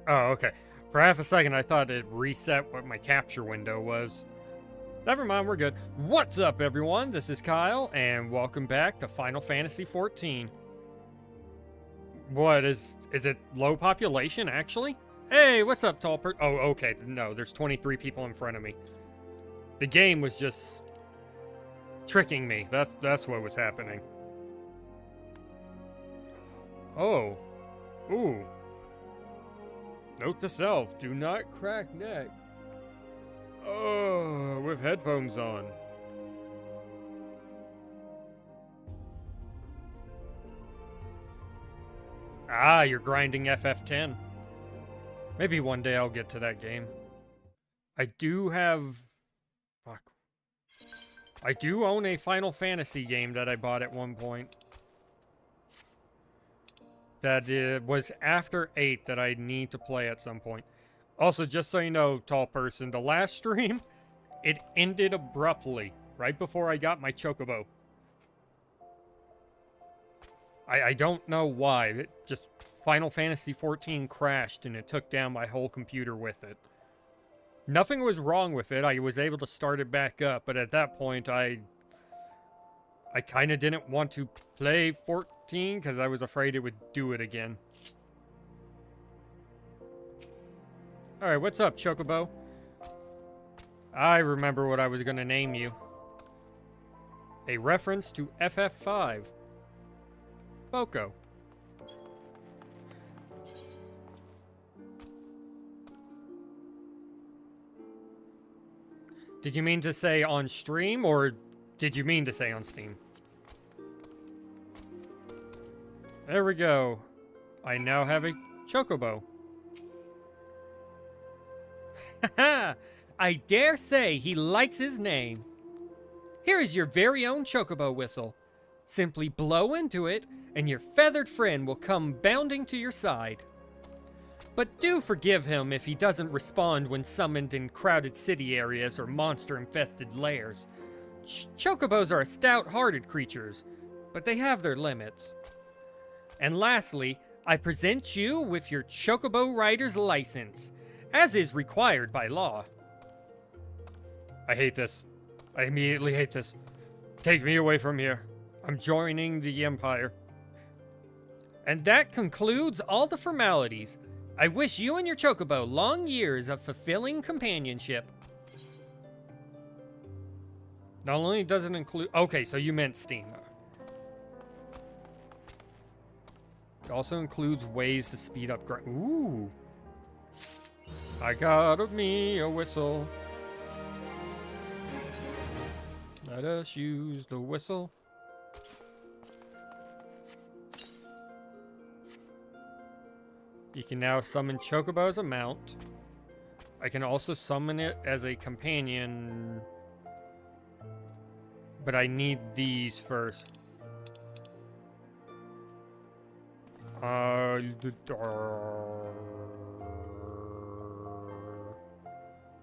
Oh, okay. For half a second, I thought it reset what my capture window was. Never mind, we're good. What's up, everyone? This is Kyle, and welcome back to Final Fantasy XIV. What, is it low population, actually? Hey, what's up, tall Oh, okay, no, there's 23 people in front of me. The game was just tricking me. That's what was happening. Oh. Ooh. Note to self, do not crack neck. Oh, with headphones on. Ah, you're grinding FF10. Maybe one day I'll get to that game. I do have... Fuck. I do own a Final Fantasy game that I bought at one point. That was after 8 that I need to play at some point. Also, just so you know, tall person, the last stream, it ended abruptly, right before I got my Chocobo. I don't know why. It just, Final Fantasy XIV crashed and it took down my whole computer with it. Nothing was wrong with it. I was able to start it back up, but at that point, I kind of didn't want to play 14 because I was afraid it would do it again. Alright, what's up, Chocobo? I remember what I was going to name you. A reference to FF5. Boko. Did you mean to say on stream, or did you mean to say on Steam? There we go. I now have a Chocobo. Haha! I dare say he likes his name. Here is your very own Chocobo whistle. Simply blow into it, and your feathered friend will come bounding to your side. But do forgive him if he doesn't respond when summoned in crowded city areas or monster-infested lairs. Chocobos are stout-hearted creatures, but they have their limits. And lastly, I present you with your Chocobo Rider's license, as is required by law. I hate this. I immediately hate this. Take me away from here. I'm joining the Empire. And that concludes all the formalities. I wish you and your Chocobo long years of fulfilling companionship. Not only does it include... Okay, so you meant Steam. It also includes ways to speed up... Ooh. I got me a whistle. Let us use the whistle. You can now summon Chocobo as a mount. I can also summon it as a companion. But I need these first.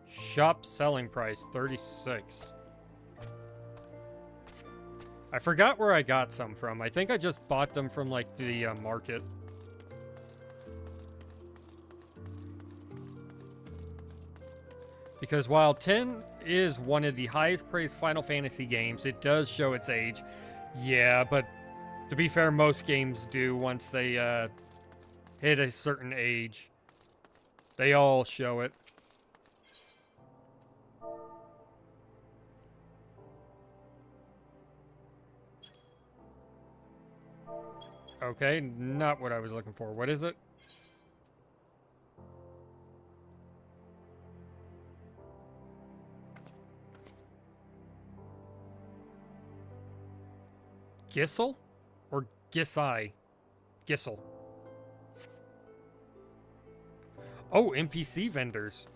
Shop selling price, 36. I forgot where I got some from. I think I just bought them from, like, the market. Because while 10 is one of the highest praised Final Fantasy games, it does show its age. Yeah, but to be fair, most games do once they hit a certain age. They all show it. Okay, not what I was looking for. What is it? Gissel? Or Gisai? Gissel. Oh, NPC vendors.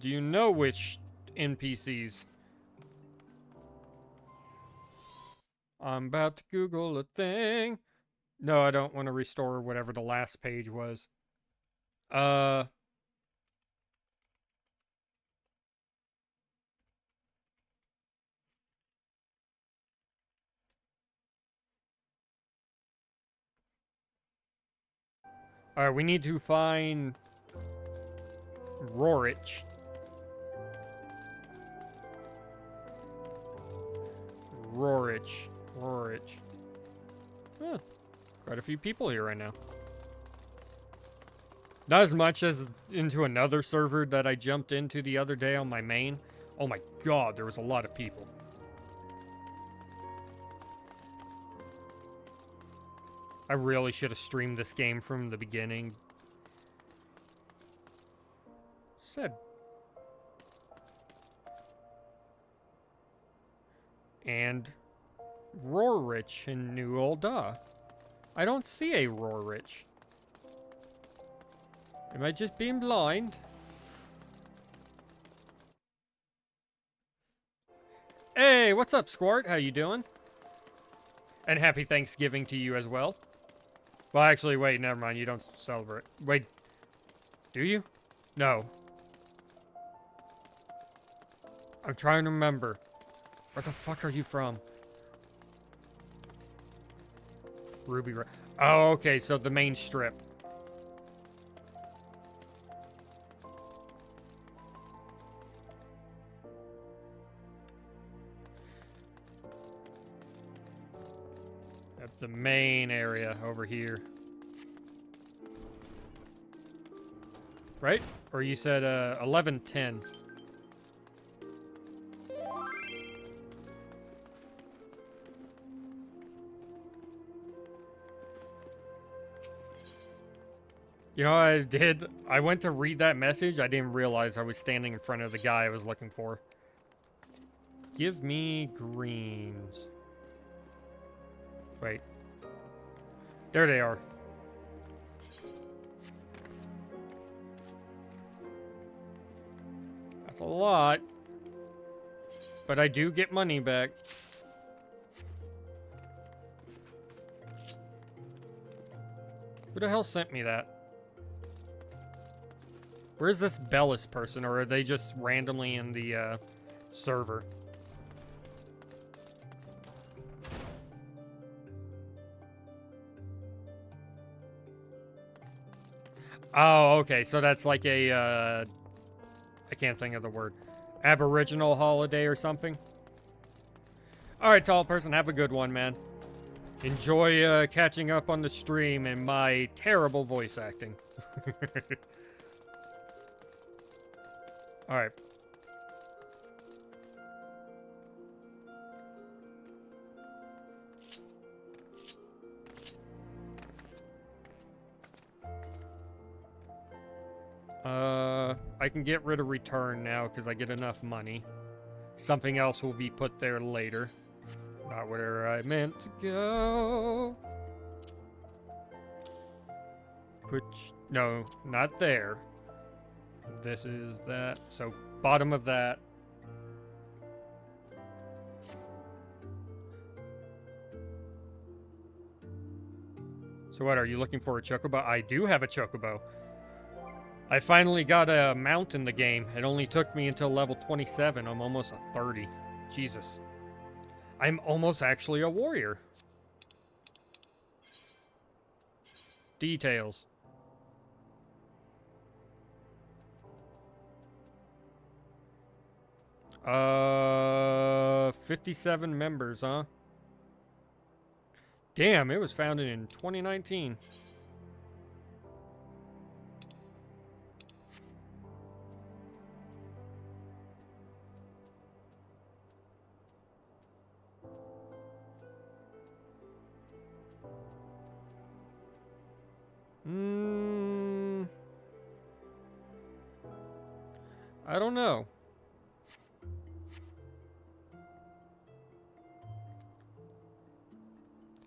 Do you know which NPCs? I'm about to Google a thing. No, I don't want to restore whatever the last page was. Alright, we need to find Rorich. Rorich. Huh. Quite a few people here right now. Not as much as into another server that I jumped into the other day on my main. Oh my god, there was a lot of people. I really should have streamed this game from the beginning. Said. And Rorich in New Olda. I don't see a Rorich. Am I just being blind? Hey, what's up, Squirt? How you doing? And happy Thanksgiving to you as well. Well, actually, wait, never mind. You don't celebrate. Wait, do you? No. I'm trying to remember. Where the fuck are you from? Ruby. Oh, okay, so the main strip. At the main area over here. Right? Or you said 11:10. You know what I did? I went to read that message. I didn't realize I was standing in front of the guy I was looking for. Give me greens. Wait. There they are. That's a lot. But I do get money back. Who the hell sent me that? Where's this Bellis person, or are they just randomly in the server? Oh, okay, so that's like a, I can't think of the word. Aboriginal holiday or something? Alright, tall person, have a good one, man. Enjoy catching up on the stream and my terrible voice acting. Alright. I can get rid of return now because I get enough money. Something else will be put there later. Not where I meant to go. No, not there. This is that. So, bottom of that. So what, are you looking for a Chocobo? I do have a Chocobo. I finally got a mount in the game. It only took me until level 27. I'm almost a 30. Jesus. I'm almost actually a warrior. Details. 57 members, huh? Damn, it was founded in 2019. I don't know.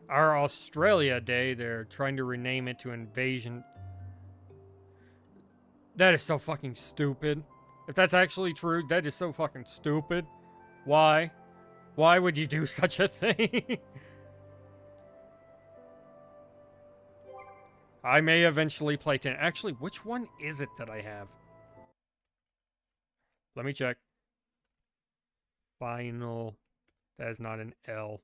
Our Australia Day, they're trying to rename it to Invasion. That is so fucking stupid. If that's actually true, that is so fucking stupid. Why? Why would you do such a thing? I may eventually play 10. Actually, which one is it that I have? Let me check. Final. That is not an L.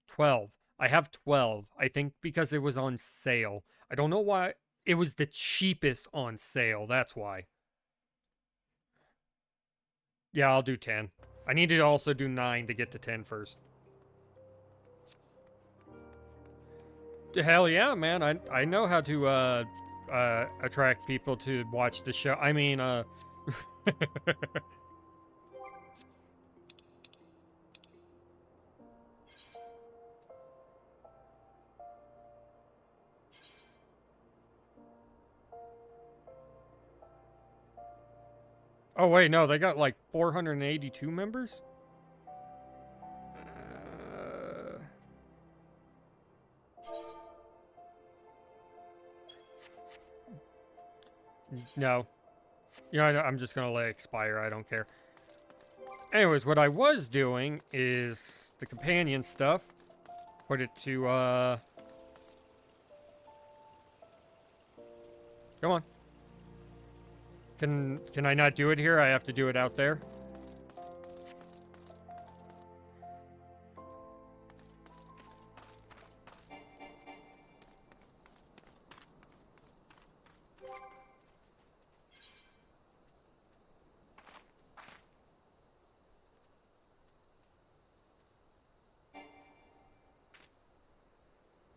12. I have 12. I think because it was on sale. I don't know why. It was the cheapest on sale. That's why. Yeah, I'll do 10. I need to also do 9 to get to 10 first. Hell yeah, man. I know how to attract people to watch the show. I mean, Oh, wait, no, they got like 482 members? No. You know, I'm just gonna let it expire. I don't care. Anyways, what I was doing is the companion stuff. Put it to, Come on. Can I not do it here? I have to do it out there?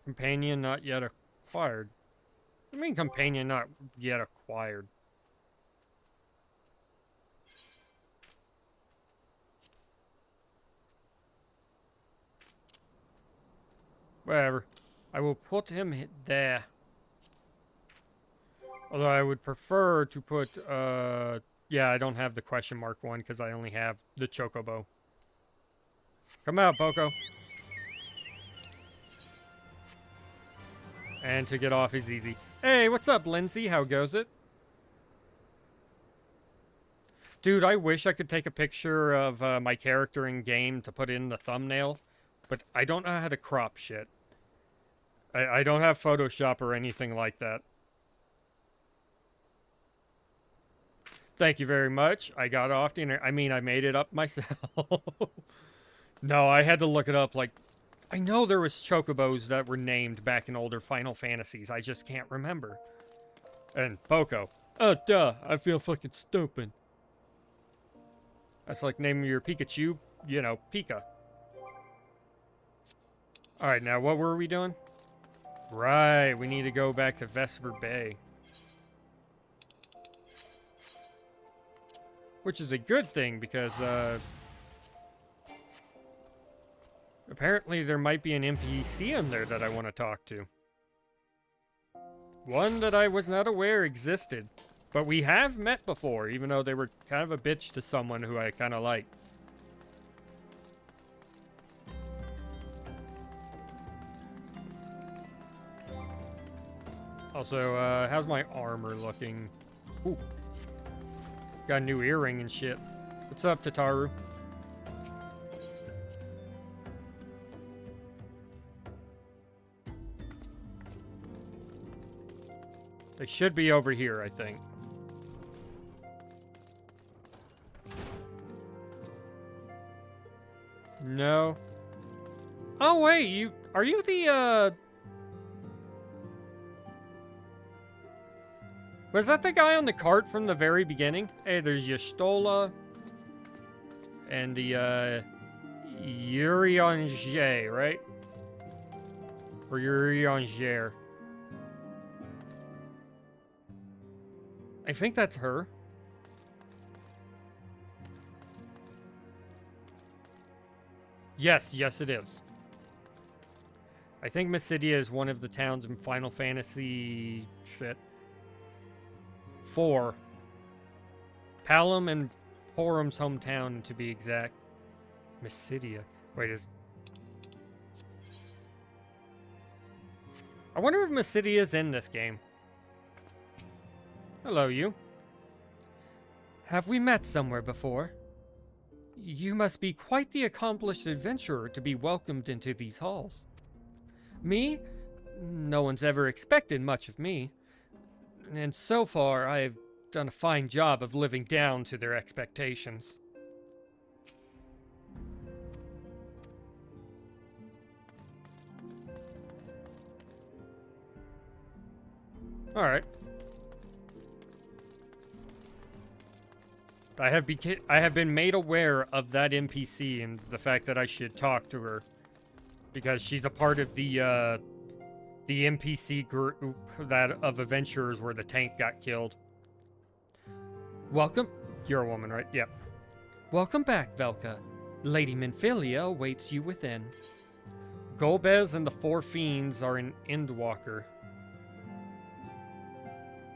Companion not yet acquired. I mean companion not yet acquired. Whatever. I will put him there. Although I would prefer to put, yeah, I don't have the question mark one because I only have the Chocobo. Come out, Boko. And to get off is easy. Hey, what's up, Lindsay? How goes it? Dude, I wish I could take a picture of my character in game to put in the thumbnail, but I don't know how to crop shit. I don't have Photoshop or anything like that. Thank you very much. I got off the internet. I mean, I made it up myself. No, I had to look it up. Like, I know there was Chocobos that were named back in older Final Fantasies. I just can't remember. And Boko. Oh, duh. I feel fucking stupid. That's like naming your Pikachu, you know, Pika. Alright, now what were we doing? Right, we need to go back to Vesper Bay. Which is a good thing, because, apparently there might be an NPC in there that I want to talk to. One that I was not aware existed. But we have met before, even though they were kind of a bitch to someone who I kind of like. Also, how's my armor looking? Ooh. Got a new earring and shit. What's up, Tataru? They should be over here, I think. No. Oh, wait, are you the, was that the guy on the cart from the very beginning? Hey, there's Yastola. And the, Urianger, right? Or Urianger. I think that's her. Yes, it is. I think Mysidia is one of the towns in Final Fantasy... shit. 4. Palom and Porum's hometown, to be exact. Mysidia. Wait, I wonder if Mysidia's in this game. Hello, you. Have we met somewhere before? You must be quite the accomplished adventurer to be welcomed into these halls. Me? No one's ever expected much of me. And so far, I've done a fine job of living down to their expectations. Alright. I have been made aware of that NPC and the fact that I should talk to her. Because she's a part of the NPC group of adventurers where the tank got killed. Welcome. You're a woman, right? Yep. Welcome back, Velka. Lady Minfilia awaits you within. Golbez and the Four Fiends are in Endwalker.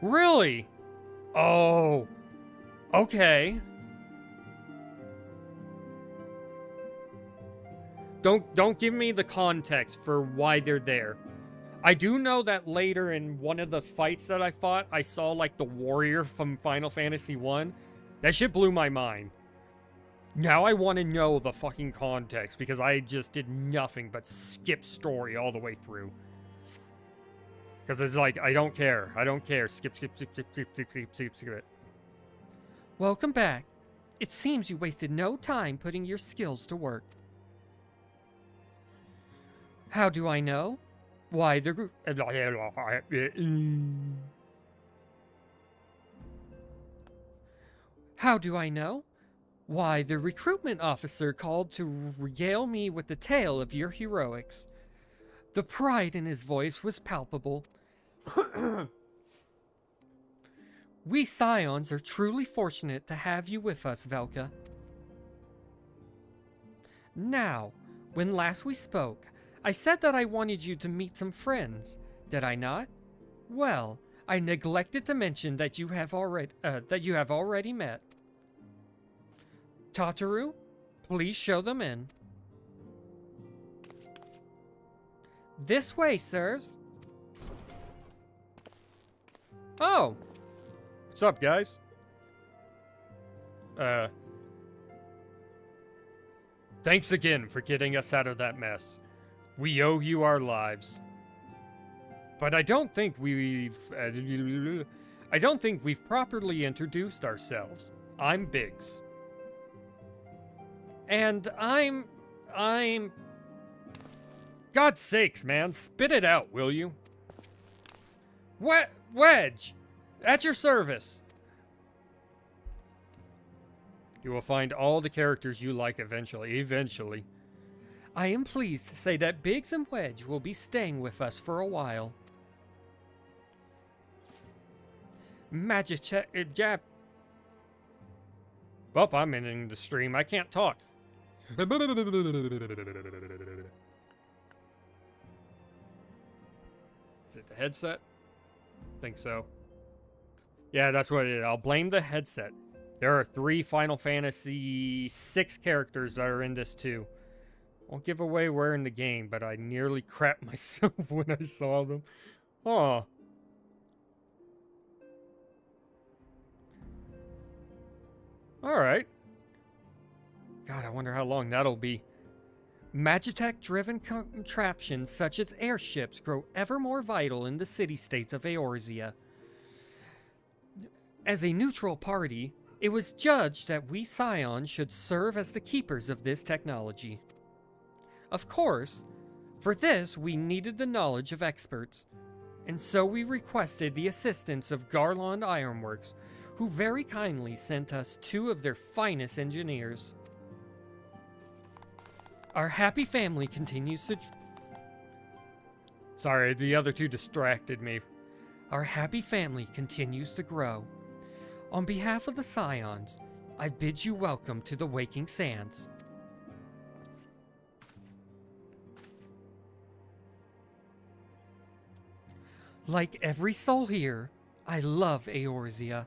Really? Oh. Okay. Don't give me the context for why they're there. I do know that later in one of the fights that I fought, I saw like the warrior from Final Fantasy 1. That shit blew my mind. Now I want to know the fucking context because I just did nothing but skip story all the way through. Because it's like, I don't care. I don't care. Skip it. Welcome back. It seems you wasted no time putting your skills to work. How do I know? Why the group... How do I know? Why, the recruitment officer called to regale me with the tale of your heroics. The pride in his voice was palpable. We Scions are truly fortunate to have you with us, Velka. Now, when last we spoke, I said that I wanted you to meet some friends, did I not? Well, I neglected to mention that you have already met. Tataru, please show them in. This way, sirs. Oh. What's up, guys? Thanks again for getting us out of that mess. We owe you our lives. But I don't think we've properly introduced ourselves. I'm Biggs. And I'm God's sakes, man, spit it out, will you? Wedge! At your service! You will find all the characters you like eventually. I am pleased to say that Biggs and Wedge will be staying with us for a while. Well, I'm ending the stream. I can't talk. Is it the headset? Think so. Yeah, that's what it is. I'll blame the headset. There are 3 Final Fantasy 6 characters that are in this too. Won't give away where in the game, but I nearly crapped myself when I saw them. Oh. Alright. God, I wonder how long that'll be. Magitech-driven contraptions such as airships grow ever more vital in the city-states of Eorzea. As a neutral party, it was judged that we Scions should serve as the keepers of this technology. Of course, for this we needed the knowledge of experts, and so we requested the assistance of Garland Ironworks, who very kindly sent us 2 of their finest engineers. Our happy family continues to... Sorry, the other 2 distracted me. Our happy family continues to grow. On behalf of the Scions, I bid you welcome to the Waking Sands. Like every soul here, I love Eorzea.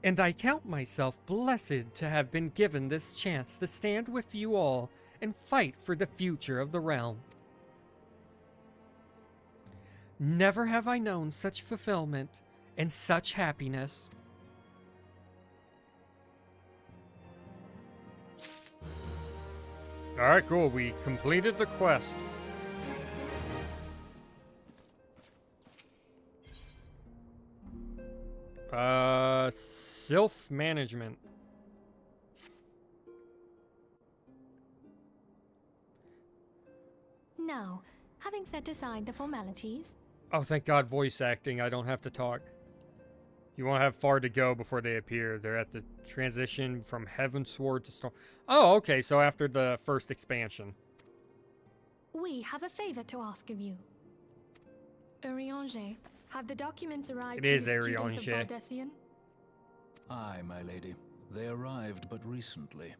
And I count myself blessed to have been given this chance to stand with you all and fight for the future of the realm. Never have I known such fulfillment and such happiness. Alright, cool. We completed the quest. Self-management. Now, having set aside the formalities... Oh, thank God, voice acting. I don't have to talk. You won't have far to go before they appear. They're at the transition from Heavensward to Storm. Oh, okay, so after the first expansion. We have a favor to ask of you. Urianger, have the documents arrived It is from the students Urianger. of Baldessian? Aye, my lady. They arrived but recently.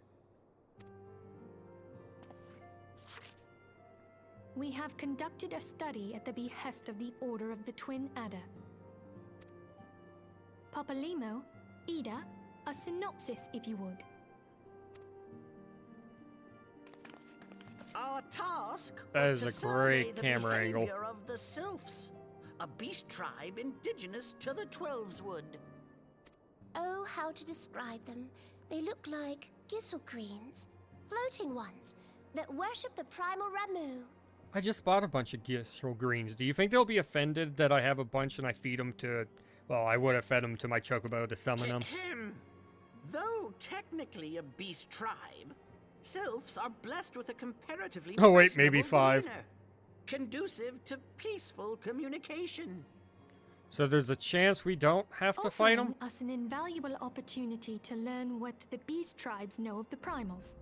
We have conducted a study at the behest of the Order of the Twin Adder. Papalimo, Ida, a synopsis if you would. Our task That was is to a great survey the camera angle. behavior of the Sylphs, a beast tribe indigenous to the Twelveswood. Oh, how to describe them. They look like Gisselcreens, floating ones, that worship the primal Ramu. I just bought a bunch of Gistral Greens. Do you think they'll be offended that I have a bunch and I feed them to... Well, I would have fed them to my Chocobo to summon them. Though technically a beast tribe, Sylphs are blessed with a comparatively Oh, wait, maybe personable 5. demeanor, conducive to peaceful communication. So there's a chance we don't have to fight them? Offering us an invaluable opportunity to learn what the beast tribes know of the primals.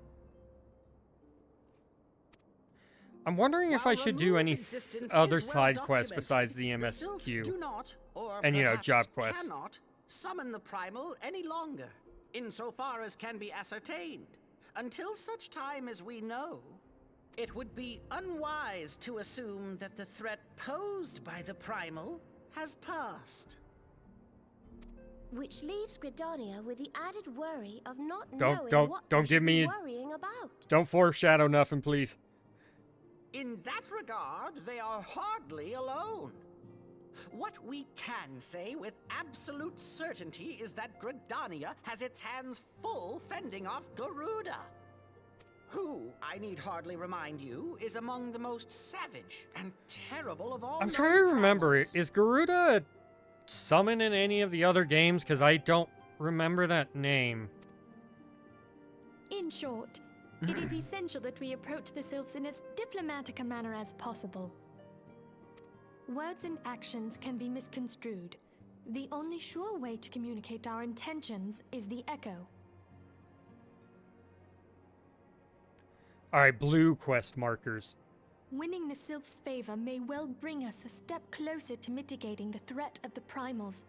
I'm wondering if I should do any Existence other is well side quests documented. besides the The Sylphs do MSQ. not, or And, you know, perhaps job quests. cannot summon the primal any longer, insofar as can be ascertained. Until such time as we know, it would be unwise to assume that the threat posed by the primal has passed. Which leaves Gridania with the added worry of not Don't- knowing what don't they give should be me- worrying about. Don't foreshadow nothing, please. In that regard, they are hardly alone. What we can say with absolute certainty is that Gridania has its hands full fending off Garuda, who, I need hardly remind you, is among the most savage and terrible of all. I'm trying to known remember, primals. is Garuda a summon in any of the other games? Because I don't remember that name. In short, it is essential that we approach the Sylphs in as diplomatic a manner as possible. Words and actions can be misconstrued. The only sure way to communicate our intentions is the echo. Alright, blue quest markers. Winning the Sylphs' favor may well bring us a step closer to mitigating the threat of the primals.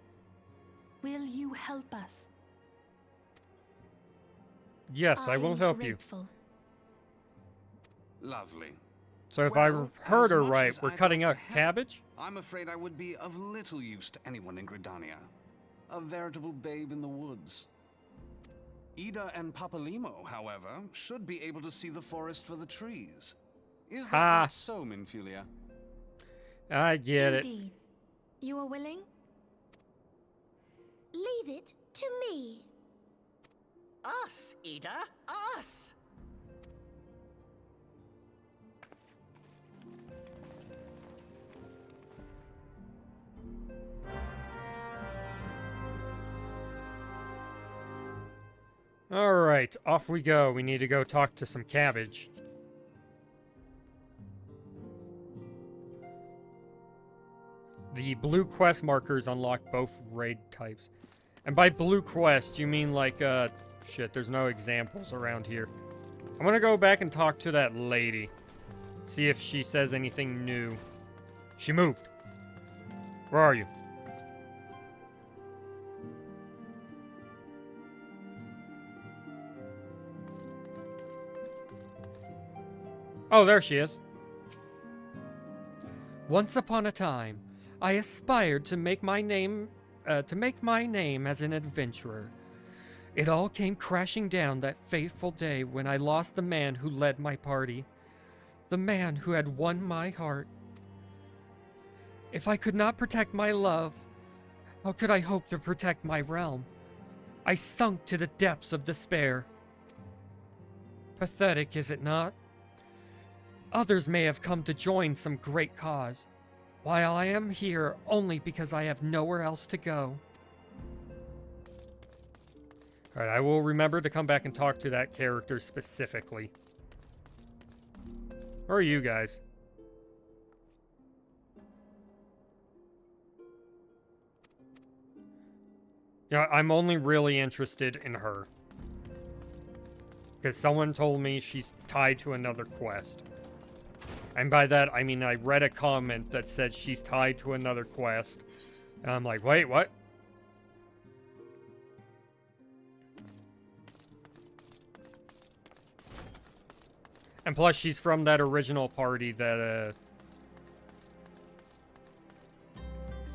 Will you help us? Yes, I will am help you. grateful. Lovely. So if Well, I heard as her much right, as we're I'd cutting like out to help, cabbage? I'm afraid I would be of little use to anyone in Gridania. A veritable babe in the woods. Ida and Papalimo, however, should be able to see the forest for the trees. Is that Ha. not so, Minfilia? I get it. Indeed. You are willing? Leave it to me. Us, Ida, us! Alright, off we go. We need to go talk to some cabbage. The blue quest markers unlock both raid types. And by blue quest, you mean like, shit, there's no examples around here. I'm gonna go back and talk to that lady. See if she says anything new. She moved. Where are you? Oh, there she is. Once upon a time, I aspired to make my name as an adventurer. It all came crashing down that fateful day when I lost the man who led my party, the man who had won my heart. If I could not protect my love, how could I hope to protect my realm? I sunk to the depths of despair. Pathetic, is it not? Others may have come to join some great cause, while I am here only because I have nowhere else to go. Alright, I will remember to come back and talk to that character specifically. Where are you guys? Yeah, I'm only really interested in her. Because someone told me she's tied to another quest. And by that, I mean I read a comment that said she's tied to another quest. And I'm like, wait, what? And plus, she's from that original party that,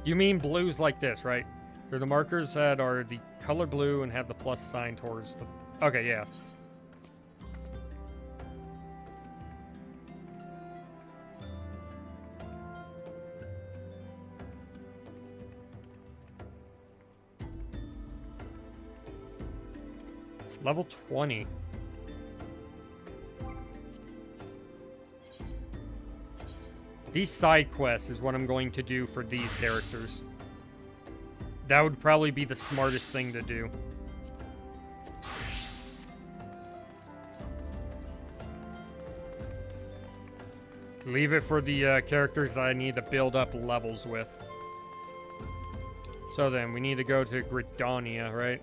You mean blues like this, right? They're the markers that are the color blue and have the plus sign towards the... Okay, yeah. Level 20. These side quests is what I'm going to do for these characters. That would probably be the smartest thing to do. Leave it for the characters that I need to build up levels with. So then, we need to go to Gridania, right?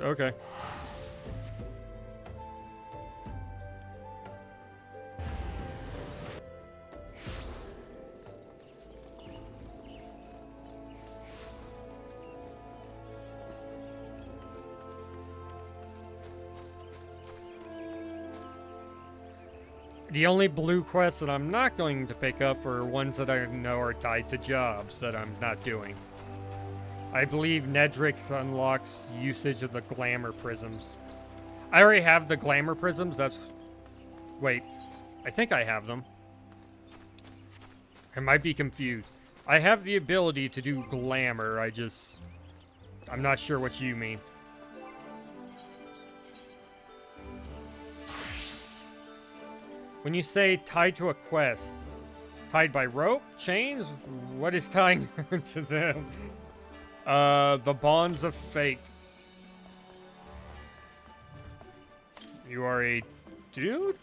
Okay. The only blue quests that I'm not going to pick up are ones that I know are tied to jobs that I'm not doing. I believe Nedrix unlocks usage of the glamour prisms. I already have the glamour prisms, that's... Wait, I think I have them. I might be confused. I have the ability to do glamour, I'm not sure what you mean. When you say tied to a quest, tied by rope, chains, what is tying her to them? The bonds of fate. You are a dude?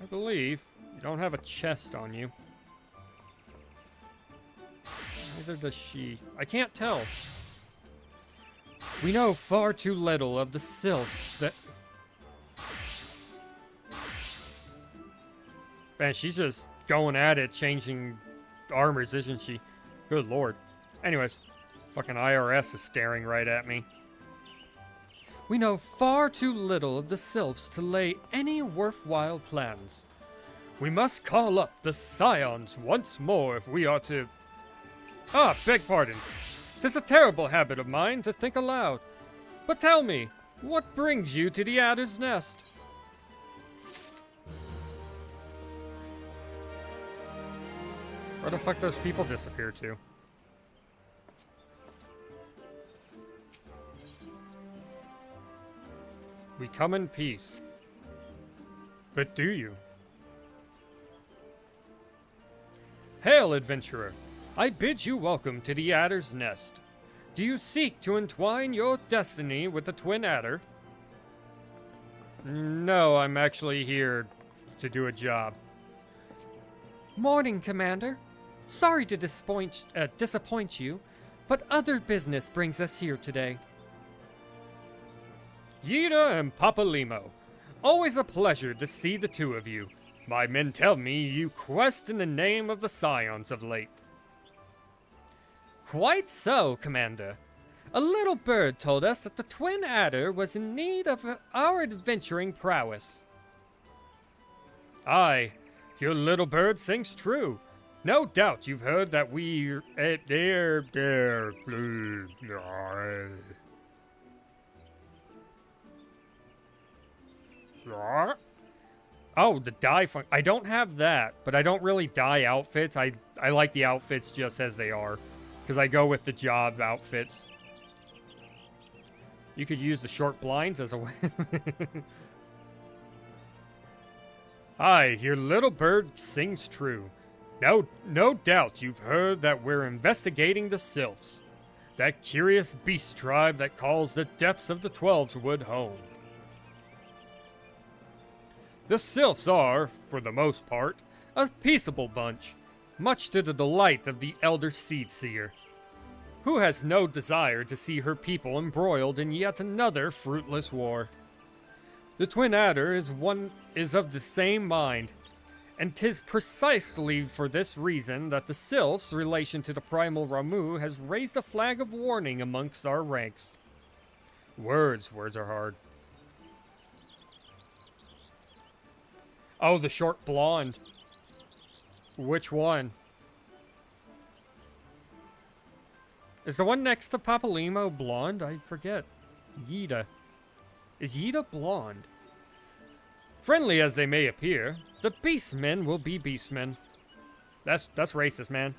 I believe. You don't have a chest on you. Neither does she. I can't tell. We know far too little of the sylphs that... Man, she's just going at it, changing armors, isn't she? Good lord. Anyways, fucking IRS is staring right at me. We know far too little of the sylphs to lay any worthwhile plans. We must call up the scions once more if we are to... Ah, beg pardons. 'Tis a terrible habit of mine to think aloud. But tell me, what brings you to the adder's nest? Where the fuck those people disappear to? We come in peace. But do you? Hail, adventurer! I bid you welcome to the Adder's Nest. Do you seek to entwine your destiny with the Twin Adder? No, I'm actually here to do a job. Morning, Commander. Sorry to disappoint you, but other business brings us here today. Yida and Papalimo, always a pleasure to see the two of you. My men tell me you quest in the name of the Scions of late. Quite so, Commander. A little bird told us that the Twin Adder was in need of our adventuring prowess. Aye, your little bird sings true. No doubt you've heard that we... Oh, the dye fun. I don't have that, but I don't really dye outfits. I like the outfits just as they are, because I go with the job outfits. You could use the short blinds as a way. Aye, your little bird sings true. No doubt you've heard that we're investigating the sylphs, that curious beast tribe that calls the depths of the Twelves Wood home. The sylphs are, for the most part, a peaceable bunch, much to the delight of the elder Seed Seer, who has no desire to see her people embroiled in yet another fruitless war. The Twin Adder is of the same mind, and 'tis precisely for this reason that the sylphs' relation to the primal Ramu has raised a flag of warning amongst our ranks. Words are hard. Oh, the short blonde. Which one? Is the one next to Papalimo blonde? I forget. Yida. Is Yida blonde? Friendly as they may appear, the beastmen will be beastmen. That's racist, man.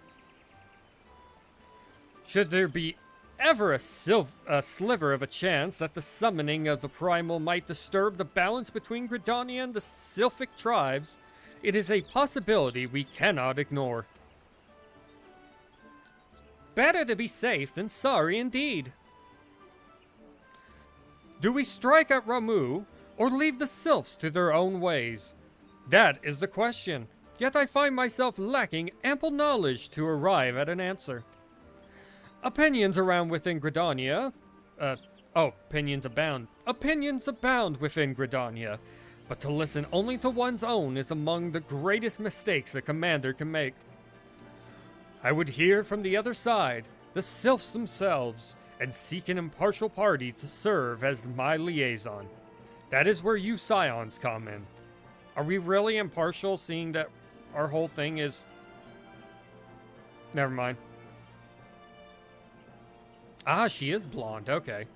Should there be ever a sliver of a chance that the summoning of the primal might disturb the balance between Gridania and the sylphic tribes, it is a possibility we cannot ignore. Better to be safe than sorry indeed. Do we strike at Ramu, or leave the sylphs to their own ways? That is the question, yet I find myself lacking ample knowledge to arrive at an answer. Opinions around within Gridania... opinions abound. Opinions abound within Gridania, but to listen only to one's own is among the greatest mistakes a commander can make. I would hear from the other side, the sylphs themselves, and seek an impartial party to serve as my liaison. That is where you scions come in. Are we really impartial, seeing that our whole thing is... Never mind. Ah, she is blonde, okay.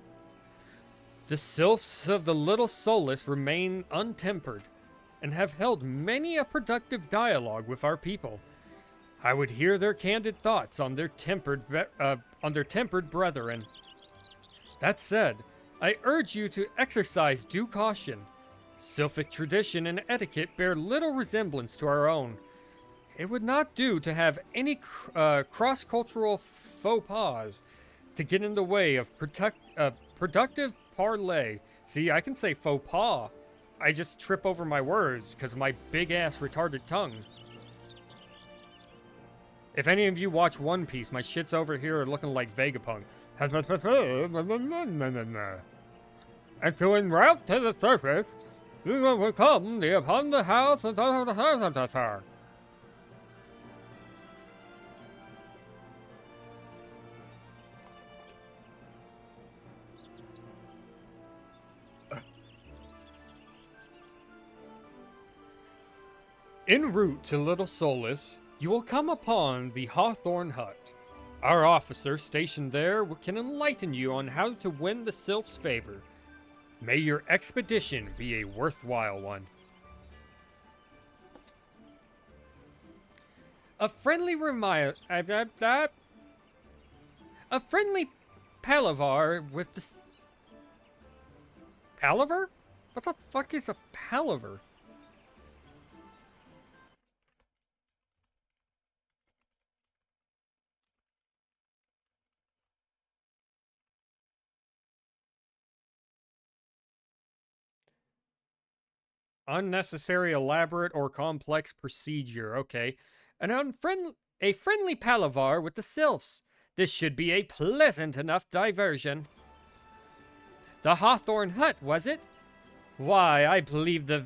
The sylphs of the Little Solace remain untempered, and have held many a productive dialogue with our people. I would hear their candid thoughts on their tempered brethren. That said, I urge you to exercise due caution. Sylphic tradition and etiquette bear little resemblance to our own. It would not do to have any cross-cultural faux pas to get in the way of productive parley. See, I can say faux pas. I just trip over my words because of my big-ass retarded tongue. If any of you watch One Piece, my shits over here are looking like Vegapunk. And to en route to the surface, You will come upon the house of En route to Little Solace, you will come upon the Hawthorne Hut. Our officer stationed there can enlighten you on how to win the Sylph's favor. May your expedition be a worthwhile one. A friendly palaver with the... Palaver? What the fuck is a palaver? Unnecessary, elaborate, or complex procedure. Okay. A friendly palaver with the sylphs. This should be a pleasant enough diversion. The Hawthorne Hut, was it? Why, I believe the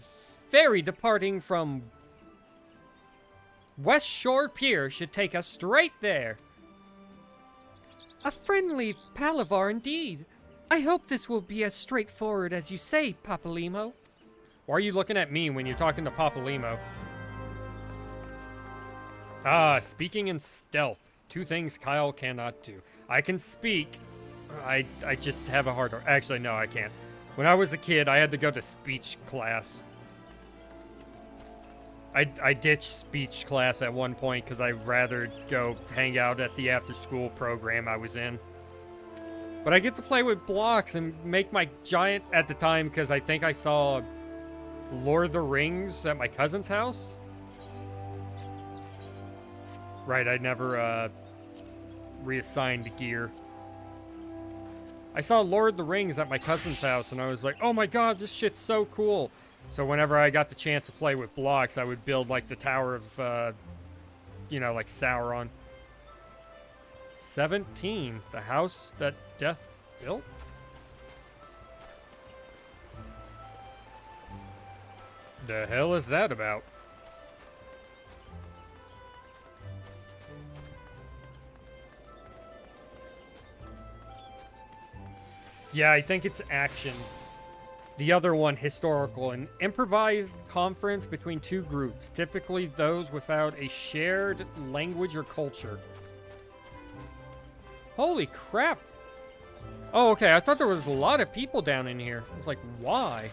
ferry departing from West Shore Pier should take us straight there. A friendly palaver indeed. I hope this will be as straightforward as you say, Papalimo. Why are you looking at me when you're talking to Papalimo? Ah, speaking in stealth. Two things Kyle cannot do. I can speak. I just have a hard... Actually, no, I can't. When I was a kid, I had to go to speech class. I ditched speech class at one point because I'd rather go hang out at the after-school program I was in. But I get to play with blocks and make my giant... At the time, because I think I saw Lord of the Rings at my cousin's house. Right, I never reassigned gear. I saw Lord of the Rings at my cousin's house, and I was like, oh my god, this shit's so cool. So whenever I got the chance to play with blocks, I would build, like, the Tower of, you know, like Sauron. 17, the house that Death built? The hell is that about? Yeah, I think it's actions. The other one, historical. An improvised conference between two groups, typically those without a shared language or culture. Holy crap. Oh, okay, I thought there was a lot of people down in here. I was like, why?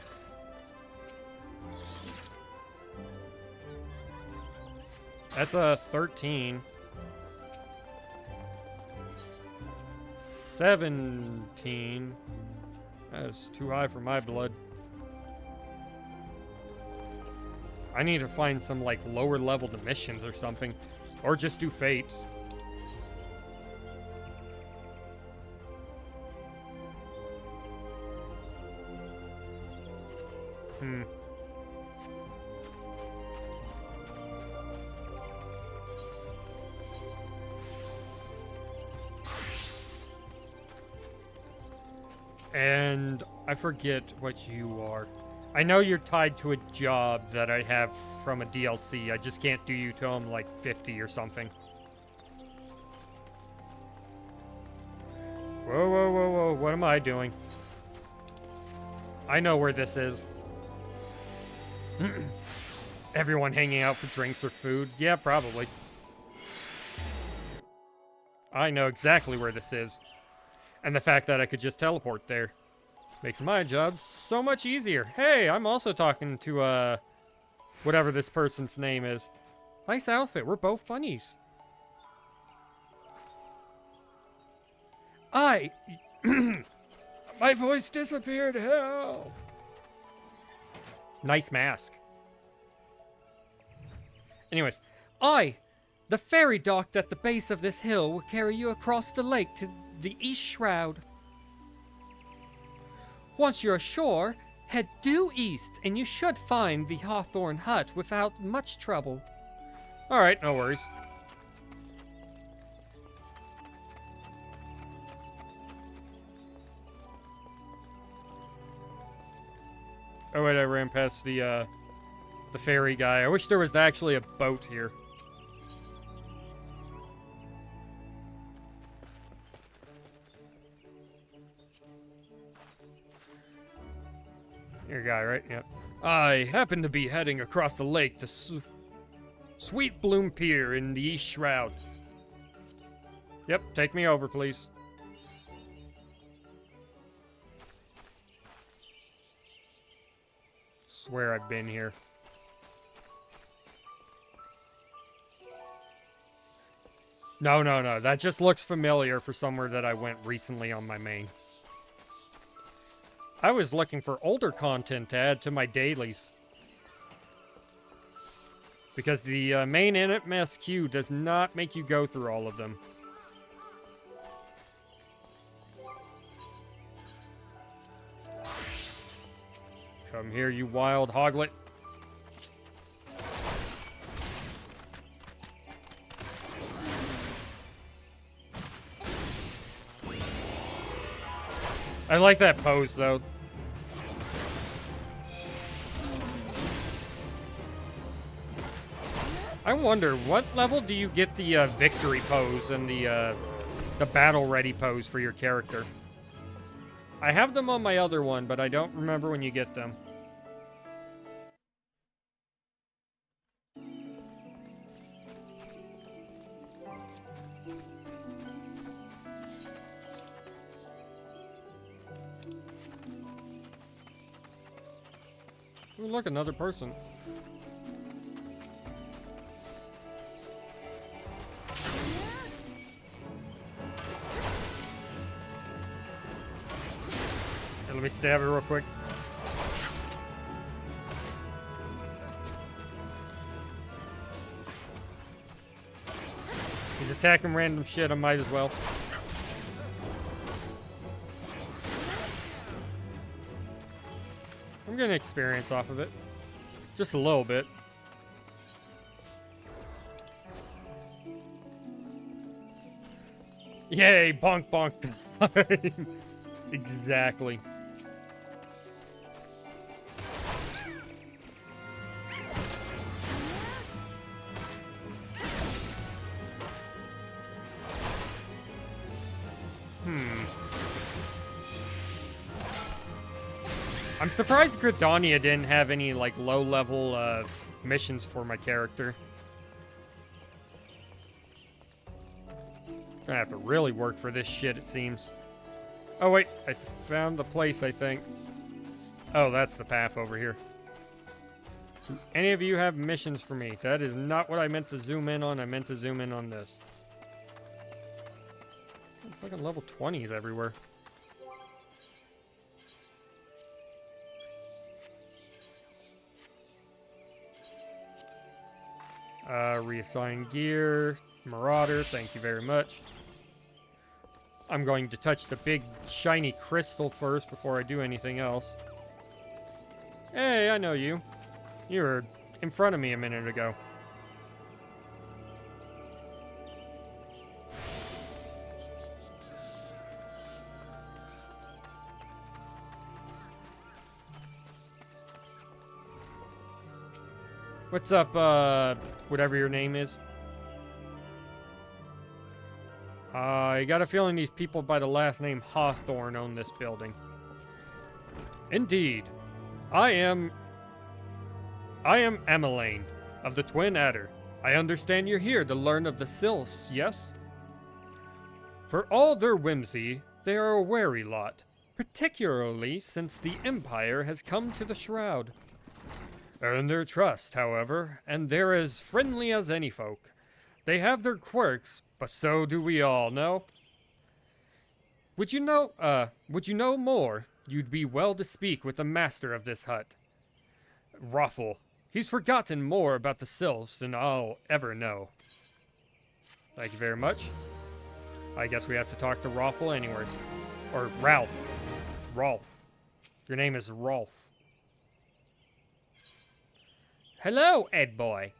That's a 13. 17. That's too high for my blood. I need to find some, like, lower level missions or something. Or just do fates. And I forget what you are. I know you're tied to a job that I have from a DLC. I just can't do you till I'm like 50 or something. Whoa, whoa, whoa, whoa. What am I doing? I know where this is. Everyone hanging out for drinks or food? Yeah, probably. I know exactly where this is. And the fact that I could just teleport there makes my job so much easier. Hey, I'm also talking to, whatever this person's name is. Nice outfit. We're both bunnies. My voice disappeared. Hell. Nice mask. Anyways, the ferry docked at the base of this hill will carry you across the lake to the East Shroud. Once you're ashore, head due east and you should find the Hawthorne Hut without much trouble. Alright, no worries. Oh wait, I ran past the ferry guy. I wish there was actually a boat here. Your guy, right? Yep. I happen to be heading across the lake to Sweet Bloom Pier in the East Shroud. Yep, take me over, please. Swear I've been here. No, no, no. That just looks familiar for somewhere that I went recently on my main. I was looking for older content to add to my dailies. Because the main MSQ does not make you go through all of them. Come here, you wild hoglet. I like that pose, though. I wonder, what level do you get the victory pose and the battle ready pose for your character? I have them on my other one, but I don't remember when you get them. Ooh, look, another person. Let me stab it real quick. He's attacking random shit, I might as well. I'm getting experience off of it. Just a little bit. Yay, bonk bonk time. Exactly. I'm surprised Gridania didn't have any, like, low-level, missions for my character. Gonna have to really work for this shit, it seems. Oh, wait. I found the place, I think. Oh, that's the path over here. Do any of you have missions for me? That is not what I meant to zoom in on. I meant to zoom in on this. Fucking level 20s everywhere. Reassign gear. Marauder, thank you very much. I'm going to touch the big shiny crystal first before I do anything else. Hey, I know you. You were in front of me a minute ago. What's up, whatever your name is? I got a feeling these people by the last name Hawthorne own this building. Indeed. I am Emmeline, of the Twin Adder. I understand you're here to learn of the Sylphs, yes? For all their whimsy, they are a wary lot, particularly since the Empire has come to the Shroud. Earn their trust, however, and they're as friendly as any folk. They have their quirks, but so do we all, no? Would you know more? You'd be well to speak with the master of this hut. Raffle. He's forgotten more about the Sylphs than I'll ever know. Thank you very much. I guess we have to talk to Raffle anyways. Or Ralph. Rolf. Your name is Rolf. Hello, Ed boy.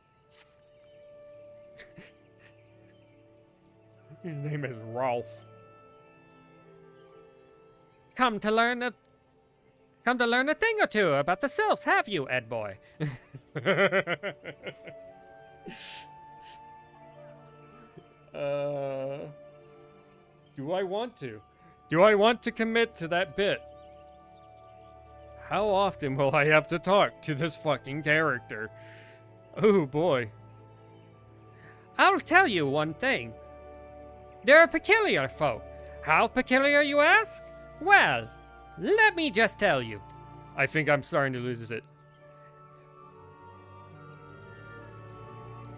His name is Rolf. Come to learn of Come to learn a thing or two about the sylphs, have you, Ed boy? Do I want to? Do I want to commit to that bit? How often will I have to talk to this fucking character? Oh boy. I'll tell you one thing. They're a peculiar folk. How peculiar, you ask? Well, let me just tell you. I think I'm starting to lose it.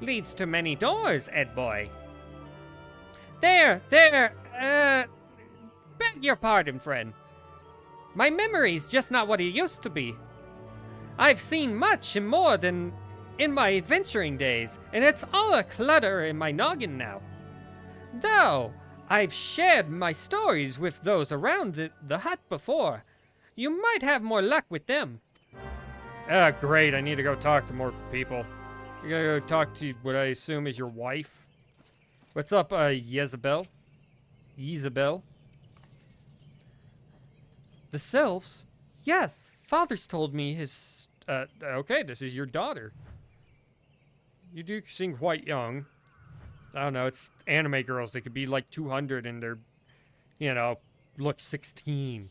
Leads to many doors, Ed boy. Beg your pardon, friend. My memory's just not what it used to be. I've seen much and more than in my adventuring days, and it's all a clutter in my noggin now. Though I've shared my stories with those around the hut before, you might have more luck with them. Ah, great, I need to go talk to more people. I gotta go talk to what I assume is your wife. What's up, Jezebel? Jezebel? The sylphs? Yes, father's told me his, okay, this is your daughter. You do seem quite young. I don't know, it's anime girls. They could be like 200 and they're, you know, look 16.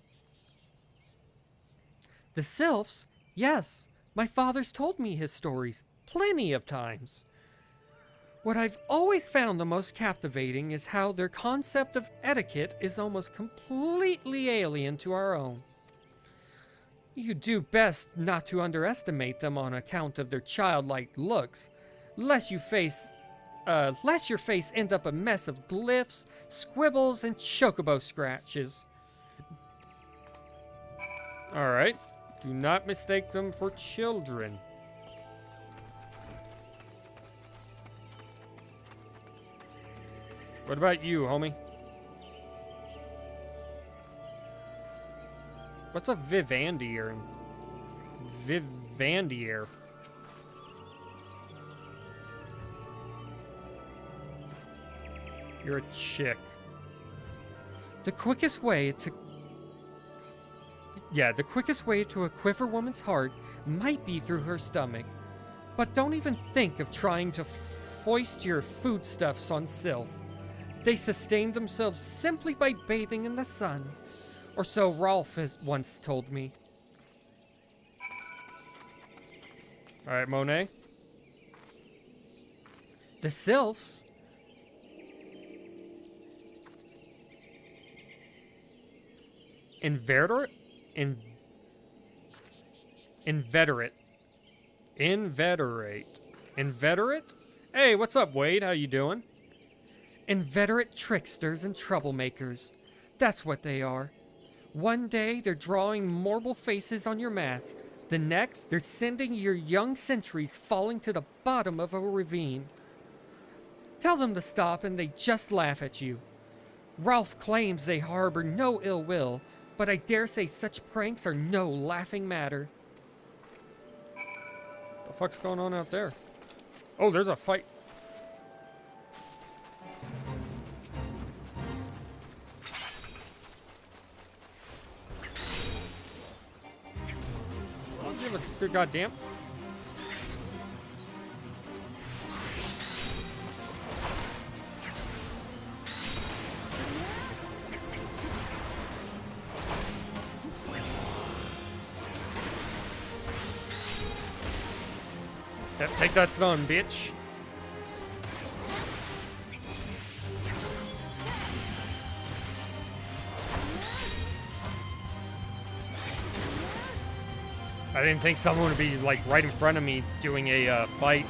The sylphs? Yes, my father's told me his stories plenty of times. What I've always found the most captivating is how their concept of etiquette is almost completely alien to our own. You do best not to underestimate them on account of their childlike looks, lest your face end up a mess of glyphs, squibbles, and chocobo scratches. Alright, do not mistake them for children. What about you, homie? What's a Vivandier? Vivandier. You're a chick. The quickest way to a quiver woman's heart might be through her stomach. But don't even think of trying to foist your foodstuffs on Sylph. They sustain themselves simply by bathing in the sun. Or so Rolf has once told me. Alright, Monet. The sylphs? Inveterate? Inveterate? Hey, what's up, Wade? How you doing? Inveterate tricksters and troublemakers. That's what they are. One day, they're drawing marble faces on your mask. The next, they're sending your young sentries falling to the bottom of a ravine. Tell them to stop and they just laugh at you. Ralph claims they harbor no ill will, but I dare say such pranks are no laughing matter. What the fuck's going on out there? Oh, there's a fight. Give a good goddamn. Yep, take that stun, bitch. I didn't think someone would be like right in front of me doing a fight.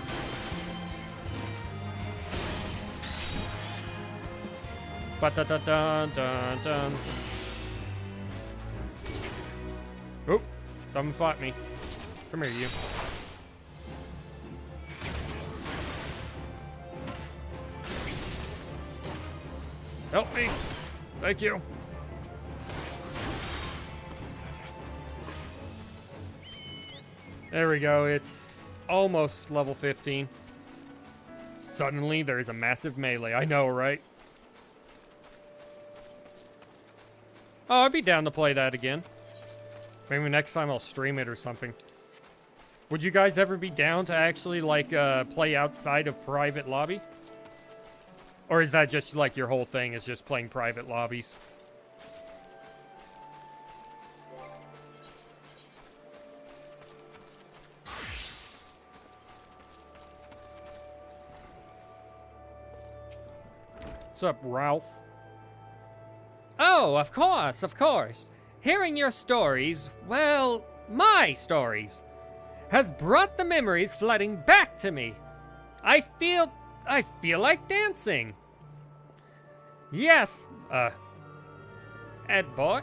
Ba-da-da-da-da-da. Oh, someone fought me. Come here, you. Help me. Thank you. There we go, it's almost level 15. Suddenly, there's a massive melee. I know, right? Oh, I'd be down to play that again. Maybe next time I'll stream it or something. Would you guys ever be down to actually, like, play outside of private lobby? Or is that just, like, your whole thing is just playing private lobbies? What's up, Ralph? Oh, of course, of course. Hearing your stories, well, my stories, has brought the memories flooding back to me. I feel like dancing. Yes, Ed boy.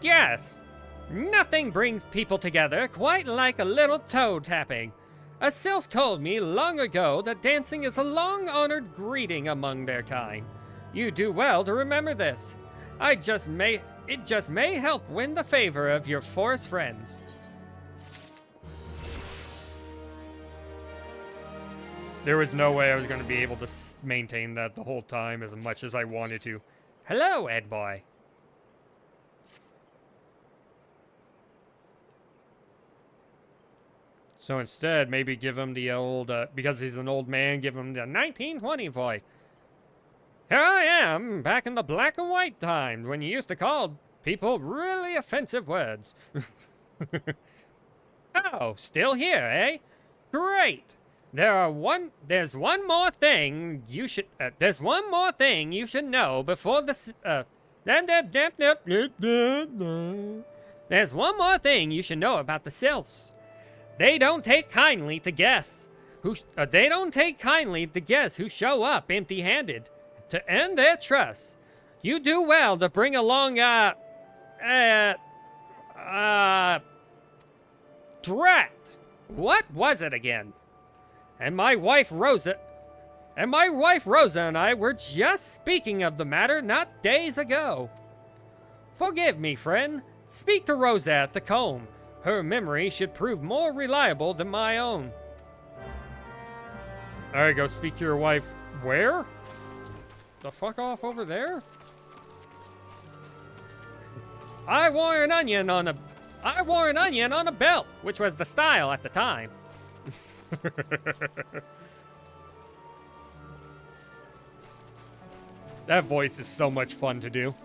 Yes, nothing brings people together quite like a little toe tapping. A sylph told me long ago that dancing is a long-honored greeting among their kind. You do well to remember this. It just may help win the favor of your forest friends. There was no way I was going to be able to maintain that the whole time as much as I wanted to. Hello, Ed boy. So instead, maybe give him the old, because he's an old man, give him the 1920 voice. Here I am, back in the black and white times, when you used to call people really offensive words. Oh, still here, eh? Great. There's one more thing you should know before the, there's one more thing you should know about the sylphs. They don't take kindly to guests who show up empty-handed. To earn their trust, you do well to bring along drat. What was it again? And my wife Rosa and I were just speaking of the matter not days ago. Forgive me, friend. Speak to Rosa at the comb. Her memory should prove more reliable than my own. Alright, go speak to your wife. Where? The fuck off over there? I wore an onion on a belt, which was the style at the time. That voice is so much fun to do.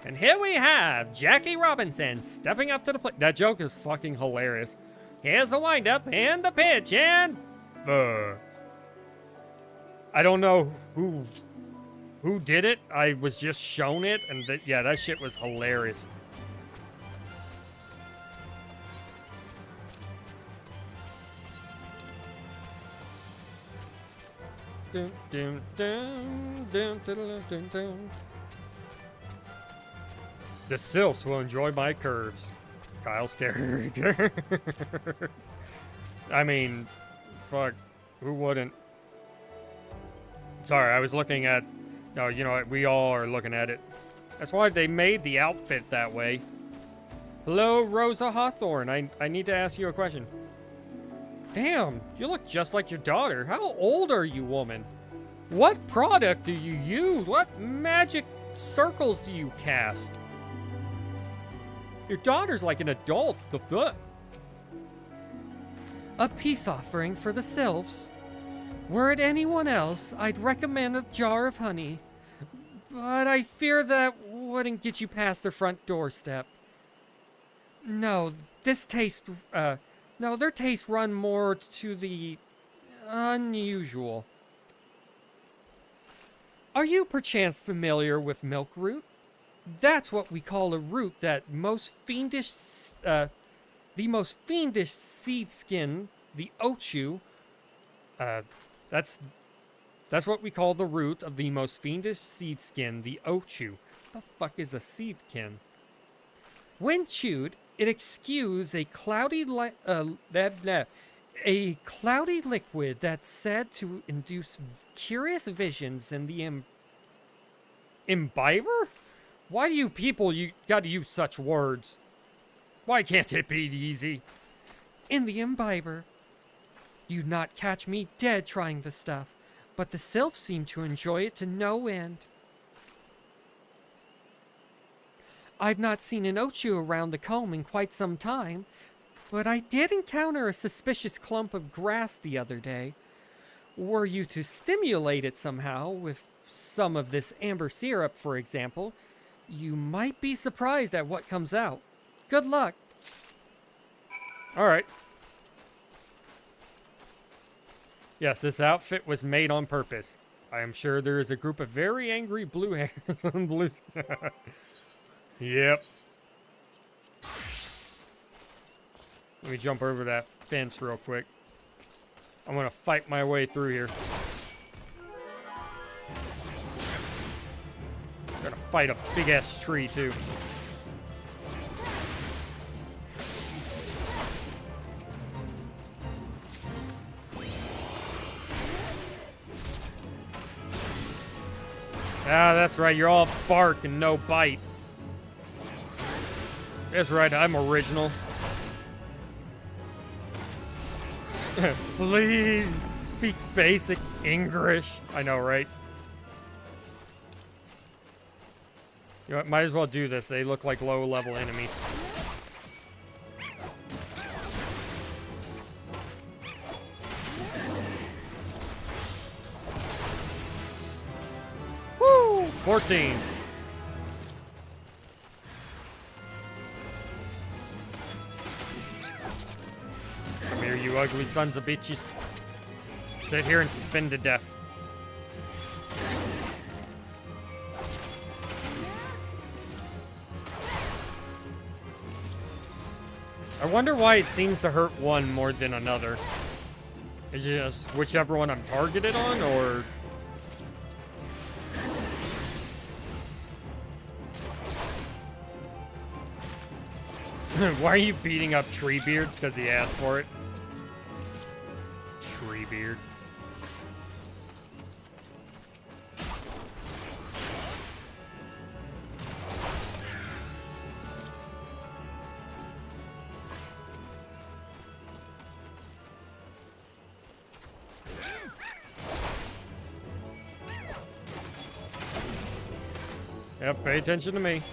And here we have Jackie Robinson stepping up to the plate. That joke is fucking hilarious. Here's the windup and the pitch and I don't know who did it. I was just shown it, and yeah, that shit was hilarious. Dun, dun, dun, dun, dun, dun, dun. The sylphs will enjoy my curves. Kyle's character. I mean, fuck, who wouldn't? Sorry, I was looking at... No, you know what? We all are looking at it. That's why they made the outfit that way. Hello, Rosa Hawthorne. I need to ask you a question. Damn, you look just like your daughter. How old are you, woman? What product do you use? What magic circles do you cast? Your daughter's like an adult. The fuck? A peace offering for the sylphs. Were it anyone else, I'd recommend a jar of honey. But I fear that wouldn't get you past their front doorstep. No, their tastes run more to the unusual. Are you perchance familiar with milk root? That's what we call a root that the most fiendish seed skin, the ochu, that's what we call the root of the most fiendish seed skin, the ochu. The fuck is a seed skin? When chewed, it exudes a cloudy liquid that's said to induce curious visions in the imbiber? Why do you people gotta use such words? Why can't it be easy? In the imbiber. You'd not catch me dead trying the stuff, but the sylphs seem to enjoy it to no end. I've not seen an Ochu around the comb in quite some time, but I did encounter a suspicious clump of grass the other day. Were you to stimulate it somehow, with some of this amber syrup, for example, you might be surprised at what comes out. Good luck. Alright. Yes, this outfit was made on purpose. I am sure there is a group of very angry blue hairs on blue. Yep. Let me jump over that fence real quick. I'm gonna fight my way through here. Gotta fight a big ass tree too. Ah, that's right, you're all bark and no bite. That's right, I'm original. Please speak basic English. I know, right? You know what, might as well do this. They look like low-level enemies. Woo! 14. Come here, you ugly sons of bitches. Sit here and spin to death. I wonder why it seems to hurt one more than another. Is it just whichever one I'm targeted on, or... Why are you beating up Treebeard? Because he asked for it. Treebeard. Yep, pay attention to me.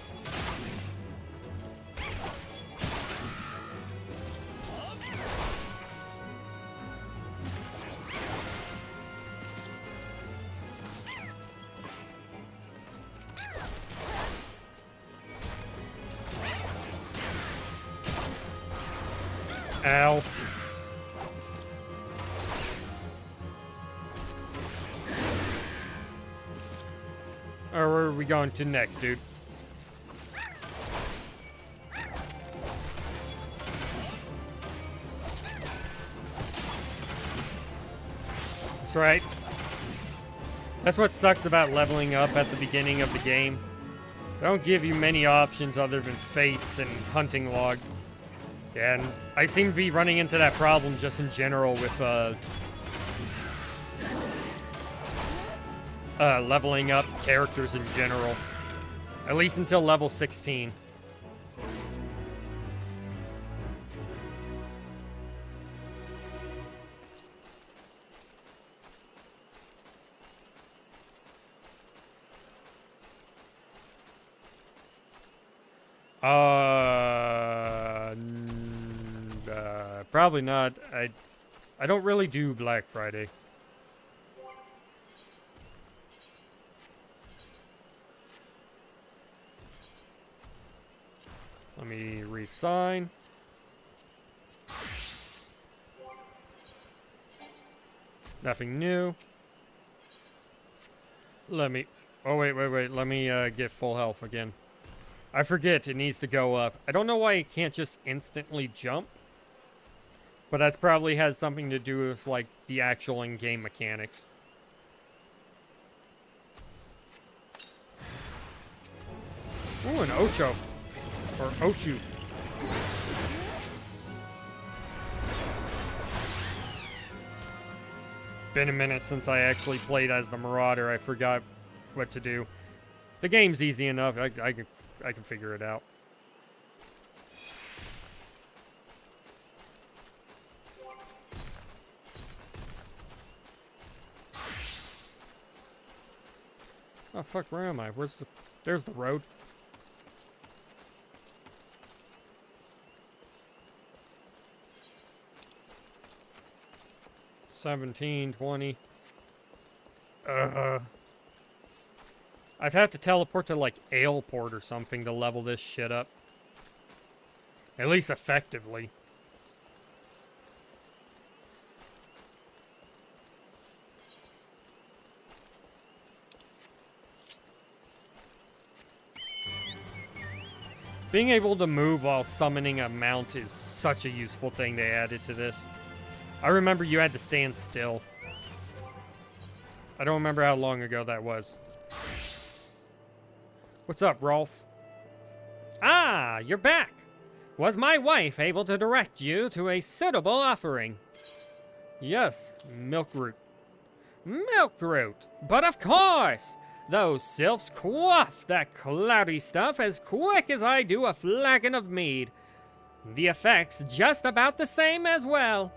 Ow. Or where are we going to next, dude? That's right. That's what sucks about leveling up at the beginning of the game. They don't give you many options other than fates and hunting log. Yeah, and I seem to be running into that problem just in general with leveling up characters in general. At least until level 16. Probably not. I don't really do Black Friday. Let me re-sign. Nothing new. Let me... Oh, wait. Let me get full health again. I forget it needs to go up. I don't know why it can't just instantly jump. But that probably has something to do with, like, the actual in-game mechanics. Ooh, an Ocho. Or Ochu. Been a minute since I actually played as the Marauder. I forgot what to do. The game's easy enough. I can figure it out. Oh, fuck, where am I? Where's the... There's the road. 17, 20. I'd have to teleport to, like, Aleport or something to level this shit up. At least effectively. Being able to move while summoning a mount is such a useful thing they added to this. I remember you had to stand still. I don't remember how long ago that was. What's up, Rolf? Ah, you're back. Was my wife able to direct you to a suitable offering? Yes, milkroot. Milkroot! But of course! Those sylphs quaff that cloudy stuff as quick as I do a flagon of mead. The effect's just about the same as well.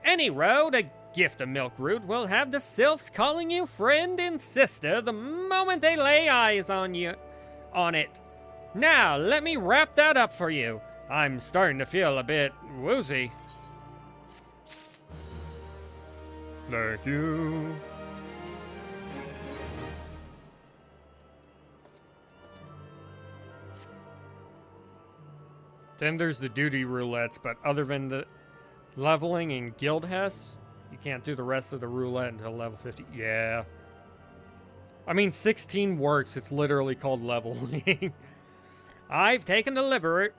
Any road, a gift of milkroot will have the sylphs calling you friend and sister the moment they lay eyes on it. Now, let me wrap that up for you. I'm starting to feel a bit woozy. Thank you. Then there's the duty roulettes, but other than the leveling in Guild Hess, you can't do the rest of the roulette until level 50. Yeah. I mean, 16 works. It's literally called leveling. I've taken the liberty.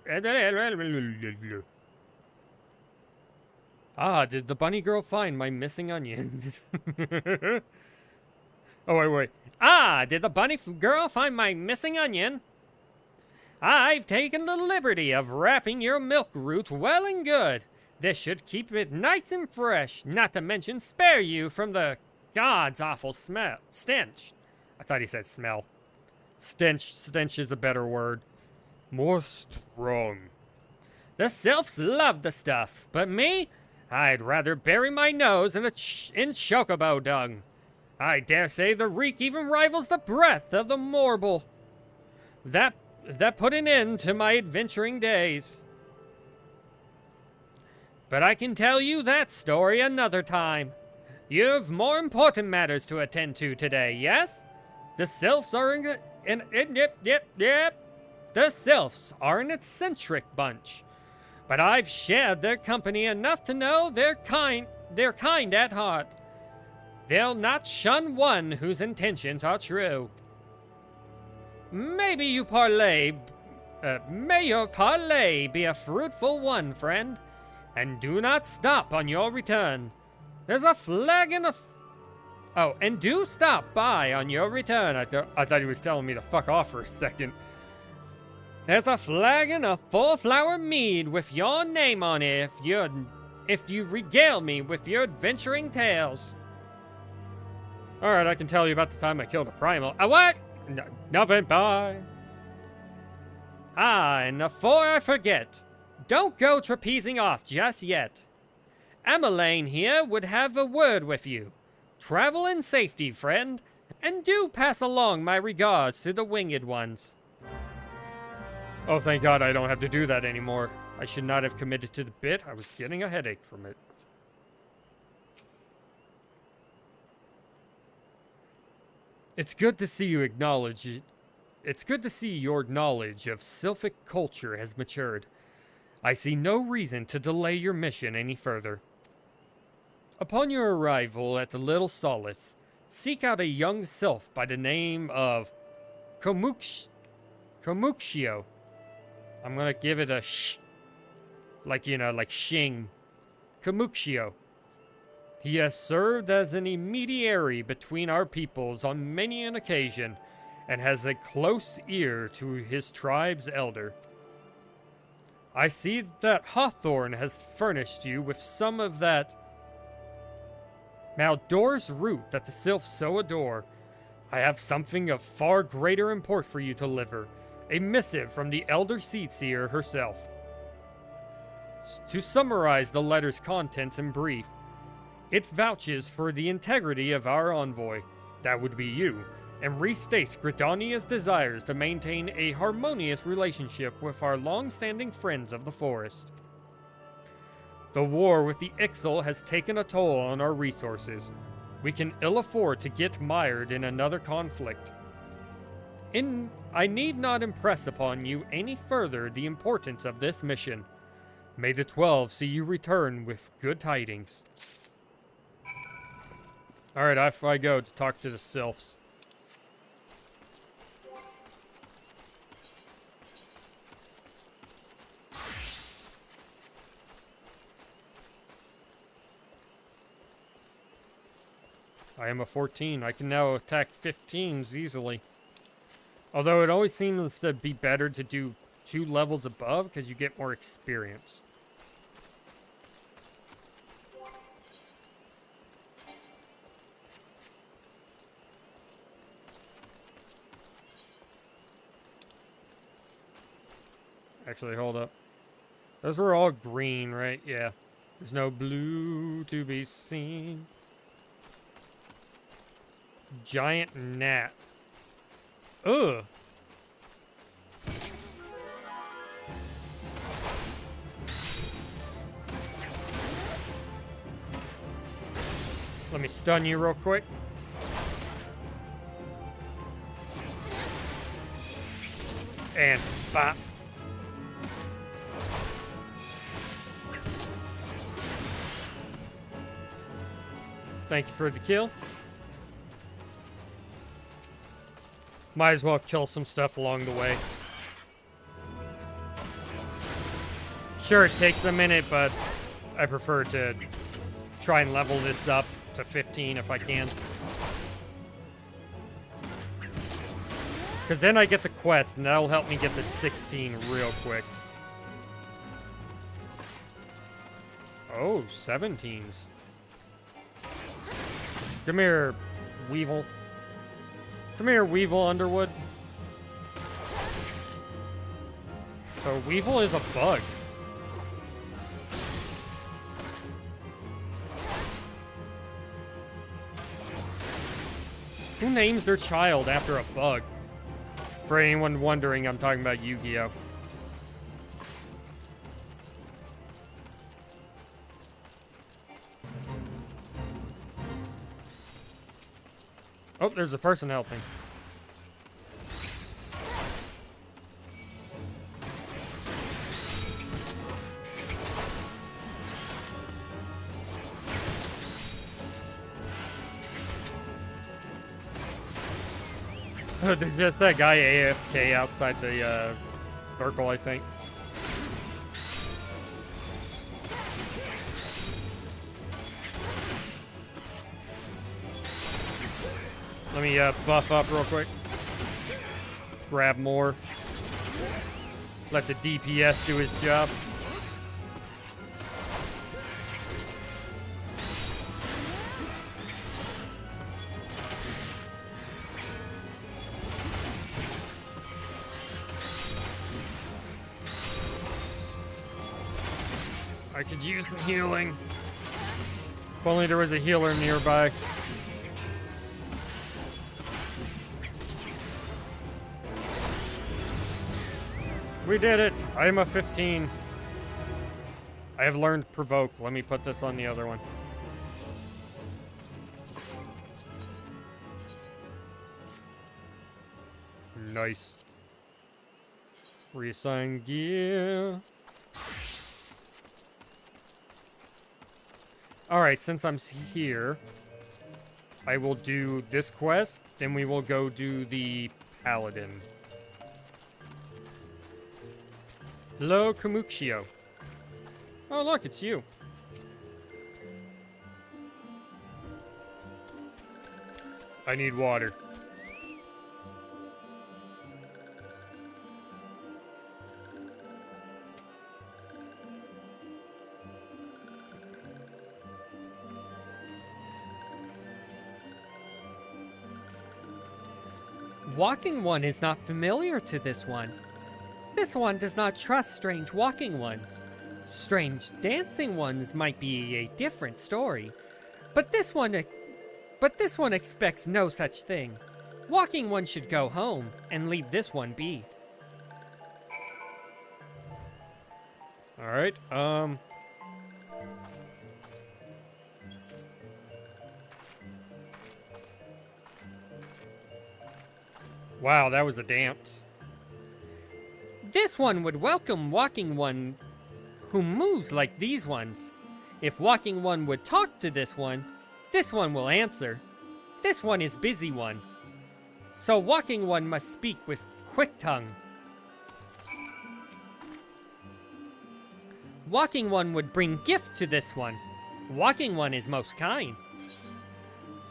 Ah, did the bunny girl find my missing onion? Oh, wait. Ah, did the bunny girl find my missing onion? I've taken the liberty of wrapping your milkroot well and good. This should keep it nice and fresh, not to mention spare you from the god's awful stench. I thought he said smell. Stench is a better word. More strong. The sylphs love the stuff, but me? I'd rather bury my nose in chocobo dung. I dare say the reek even rivals the breath of the morble. That put an end to my adventuring days. But I can tell you that story another time. You've more important matters to attend to today, yes? The sylphs are The sylphs are an eccentric bunch, but I've shared their company enough to know they're kind at heart. They'll not shun one whose intentions are true. May your parlay be a fruitful one, friend, and do not stop on your return. There's a flagon of... Oh, and do stop by on your return. I thought he was telling me to fuck off for a second. There's a flagon of full flower mead with your name on it if you regale me with your adventuring tales. Alright, I can tell you about the time I killed a primal. What? Nothing, bye. Ah, and before I forget, don't go trapezing off just yet. Emmeline here would have a word with you. Travel in safety, friend, and do pass along my regards to the winged ones. Oh, thank God I don't have to do that anymore. I should not have committed to the bit. I was getting a headache from it. It's good to see you acknowledge it. It's good to see your knowledge of Sylphic culture has matured. I see no reason to delay your mission any further. Upon your arrival at the Little Solace, seek out a young sylph by the name of Komuxio. I'm gonna give it a sh. Like, you know, like shing. Komuxio. He has served as an intermediary between our peoples on many an occasion, and has a close ear to his tribe's elder. I see that Hawthorne has furnished you with some of that Maldor's root that the sylphs so adore. I have something of far greater import for you to deliver, a missive from the Elder Seedseer herself. To summarize the letter's contents in brief, it vouches for the integrity of our envoy, that would be you, and restates Gridania's desires to maintain a harmonious relationship with our long-standing friends of the forest. The war with the Ixal has taken a toll on our resources. We can ill afford to get mired in another conflict. I need not impress upon you any further the importance of this mission. May the 12 see you return with good tidings. Alright, off I go to talk to the sylphs. I am a 14. I can now attack 15s easily. Although it always seems to be better to do 2 levels above because you get more experience. Actually, hold up. Those were all green, right? Yeah. There's no blue to be seen. Giant gnat. Ugh. Let me stun you real quick. And bop. Thank you for the kill. Might as well kill some stuff along the way. Sure, it takes a minute, but I prefer to try and level this up to 15 if I can. Because then I get the quest, and that'll help me get to 16 real quick. Oh, 17s. Come here, Weevil. Come here, Weevil Underwood. So Weevil is a bug. Who names their child after a bug? For anyone wondering, I'm talking about Yu-Gi-Oh! Oh, there's a person helping. There's just that guy AFK outside the circle, I think. Let me buff up real quick. Grab more. Let the DPS do his job. I could use the healing. If only there was a healer nearby. We did it! I am a 15. I have learned Provoke. Let me put this on the other one. Nice. Reassign gear. Alright, since I'm here, I will do this quest, then we will go do the Paladin. Hello, Kamuxio. Oh, look, it's you. I need water. Walking one is not familiar to this one. This one does not trust strange walking ones. Strange dancing ones might be a different story, but this one expects no such thing. Walking one should go home and leave this one be. Alright, Wow, that was a dance. This one would welcome Walking One who moves like these ones. If Walking One would talk to this one will answer. This one is busy one. So Walking One must speak with quick tongue. Walking One would bring gift to this one. Walking One is most kind.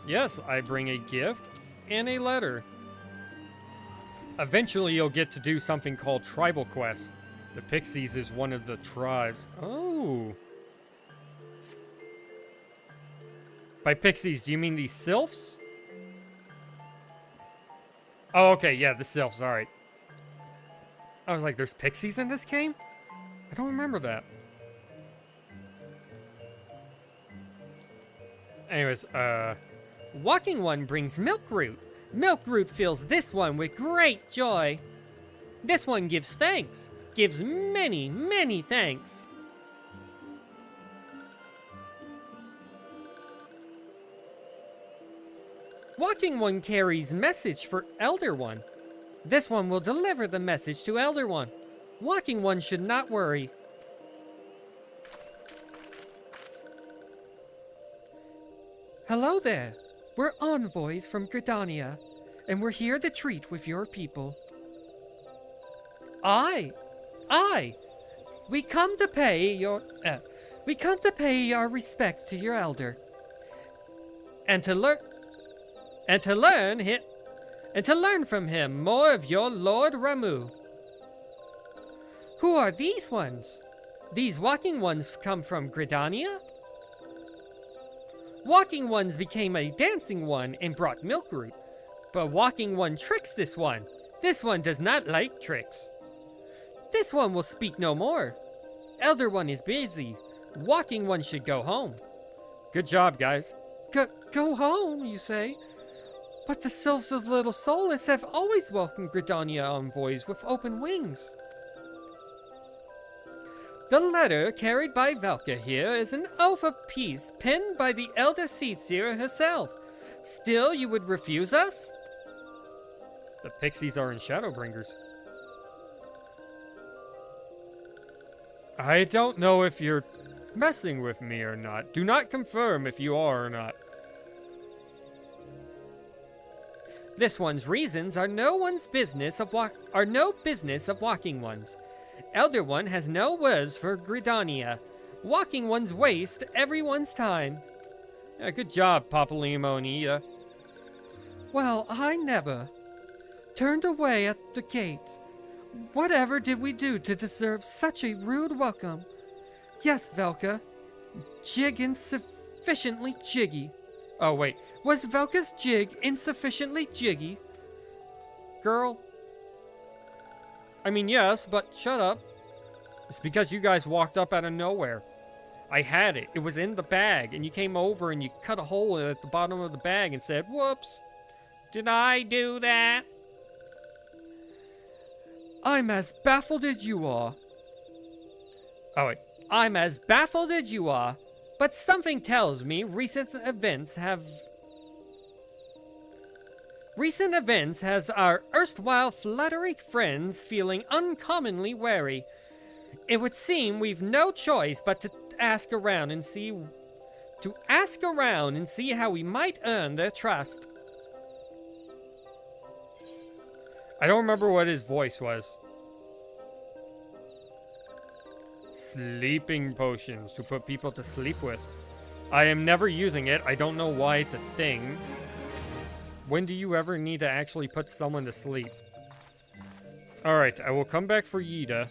Yes, I bring a gift and a letter. Eventually you'll get to do something called tribal quests. The Pixies is one of the tribes. Oh. By Pixies, do you mean these sylphs? Oh, okay, yeah, the sylphs, alright. I was like, there's Pixies in this game? I don't remember that. Anyways, Walking One brings Milk Root. Milk Root fills this one with great joy. This one gives thanks. Gives many, many thanks. Walking One carries message for Elder One. This one will deliver the message to Elder One. Walking One should not worry. Hello there. We're envoys from Gridania, and we're here to treat with your people. We come to pay our respect to your elder, and to learn from him more of your Lord Ramu. Who are these ones? These Walking Ones come from Gridania? Walking Ones became a dancing one and brought Milk Root, but Walking One tricks this one. This one does not like tricks. This one will speak no more. Elder One is busy. Walking One should go home. good job, guys. Go home, you say? But the Sylphs of Little Solace have always welcomed Gridania envoys with open wings. The letter carried by Velka here is an oath of peace penned by the Elder Seedseer herself. Still, you would refuse us? The Pixies are in Shadowbringers. I don't know if you're messing with me or not. Do not confirm if you are or not. This one's reasons are no business of Walking Ones. Elder One has no words for Gridania. Walking Ones waste everyone's time. Yeah, good job, Papalimo and Ida. Well, I never. Turned away at the gates. Whatever did we do to deserve such a rude welcome? Yes, Velka. Jig insufficiently jiggy. Oh, wait. Was Velka's jig insufficiently jiggy? Girl. I mean, yes, but shut up. It's because you guys walked up out of nowhere. I had it. It was in the bag, and you came over and you cut a hole in it at the bottom of the bag and said, "Whoops. Did I do that?" I'm as baffled as you are. Oh, wait. I'm as baffled as you are, but something tells me recent events has our erstwhile fluttery friends feeling uncommonly wary. It would seem we've no choice but to ask around and see how we might earn their trust. I don't remember what his voice was. Sleeping potions to put people to sleep with. I am never using it. I don't know why it's a thing. When do you ever need to actually put someone to sleep? Alright, I will come back for Yida.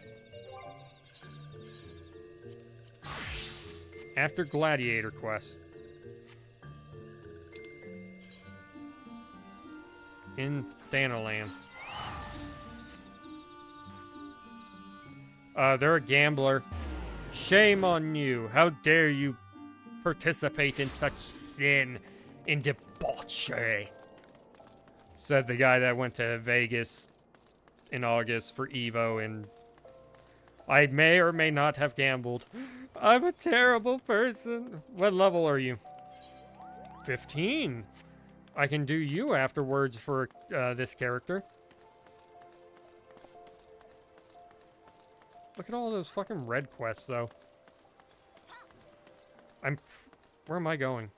After Gladiator Quest. In Thanalan. They're a gambler. Shame on you. How dare you participate in such sin and debauchery? Said the guy that went to Vegas in August for Evo, and I may or may not have gambled. I'm a terrible person. What level are you? 15. I can do you afterwards for this character. Look at all those fucking red quests, though. Where am I going?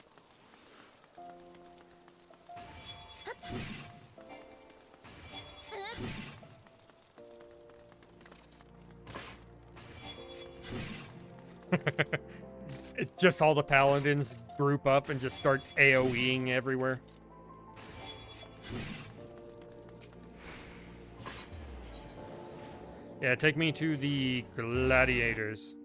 Just all the paladins group up and just start AoEing everywhere. Yeah, take me to the gladiators.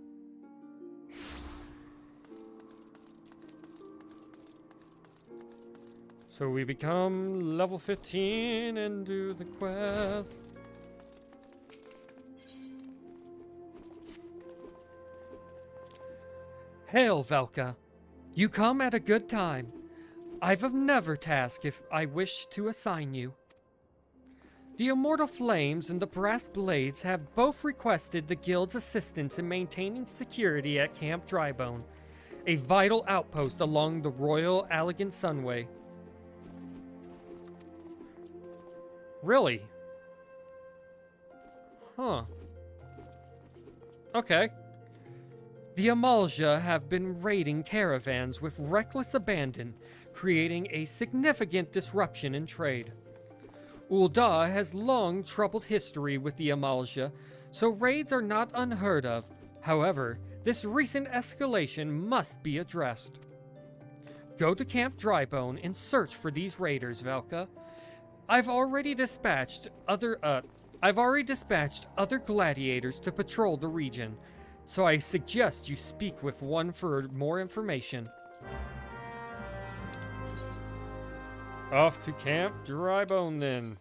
So we become level 15 and do the quest. Hail, Velka. You come at a good time. I've another task if I wish to assign you. The Immortal Flames and the Brass Blades have both requested the Guild's assistance in maintaining security at Camp Drybone, a vital outpost along the Royal Elegant Sunway. Really? Huh. Okay. The Amalja have been raiding caravans with reckless abandon, creating a significant disruption in trade. Ul'dah has long troubled history with the Amalja, so raids are not unheard of. However, this recent escalation must be addressed. Go to Camp Drybone and search for these raiders, Velka. I've already dispatched other gladiators to patrol the region, so I suggest you speak with one for more information. Off to Camp Drybone, then.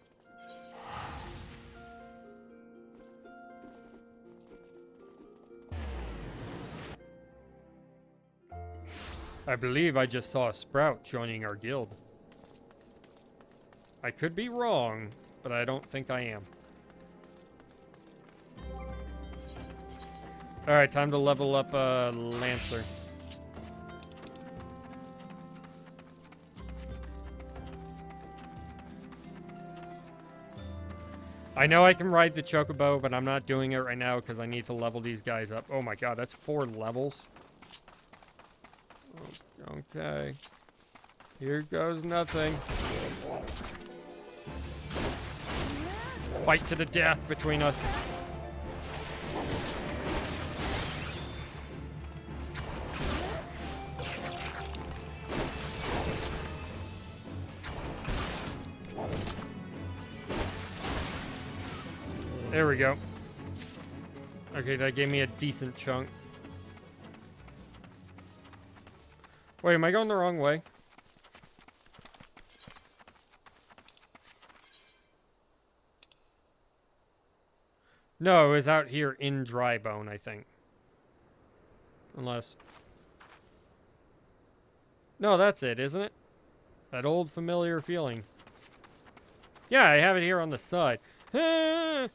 I believe I just saw a sprout joining our guild. I could be wrong, but I don't think I am. Alright, time to level up Lancer. I know I can ride the Chocobo, but I'm not doing it right now because I need to level these guys up. Oh my god, that's 4 levels. Okay. Here goes nothing. Fight to the death between us. There we go. Okay, that gave me a decent chunk. Wait, am I going the wrong way? No, it was out here in Drybone, I think. Unless... No, that's it, isn't it? That old familiar feeling. Yeah, I have it here on the side. Ah,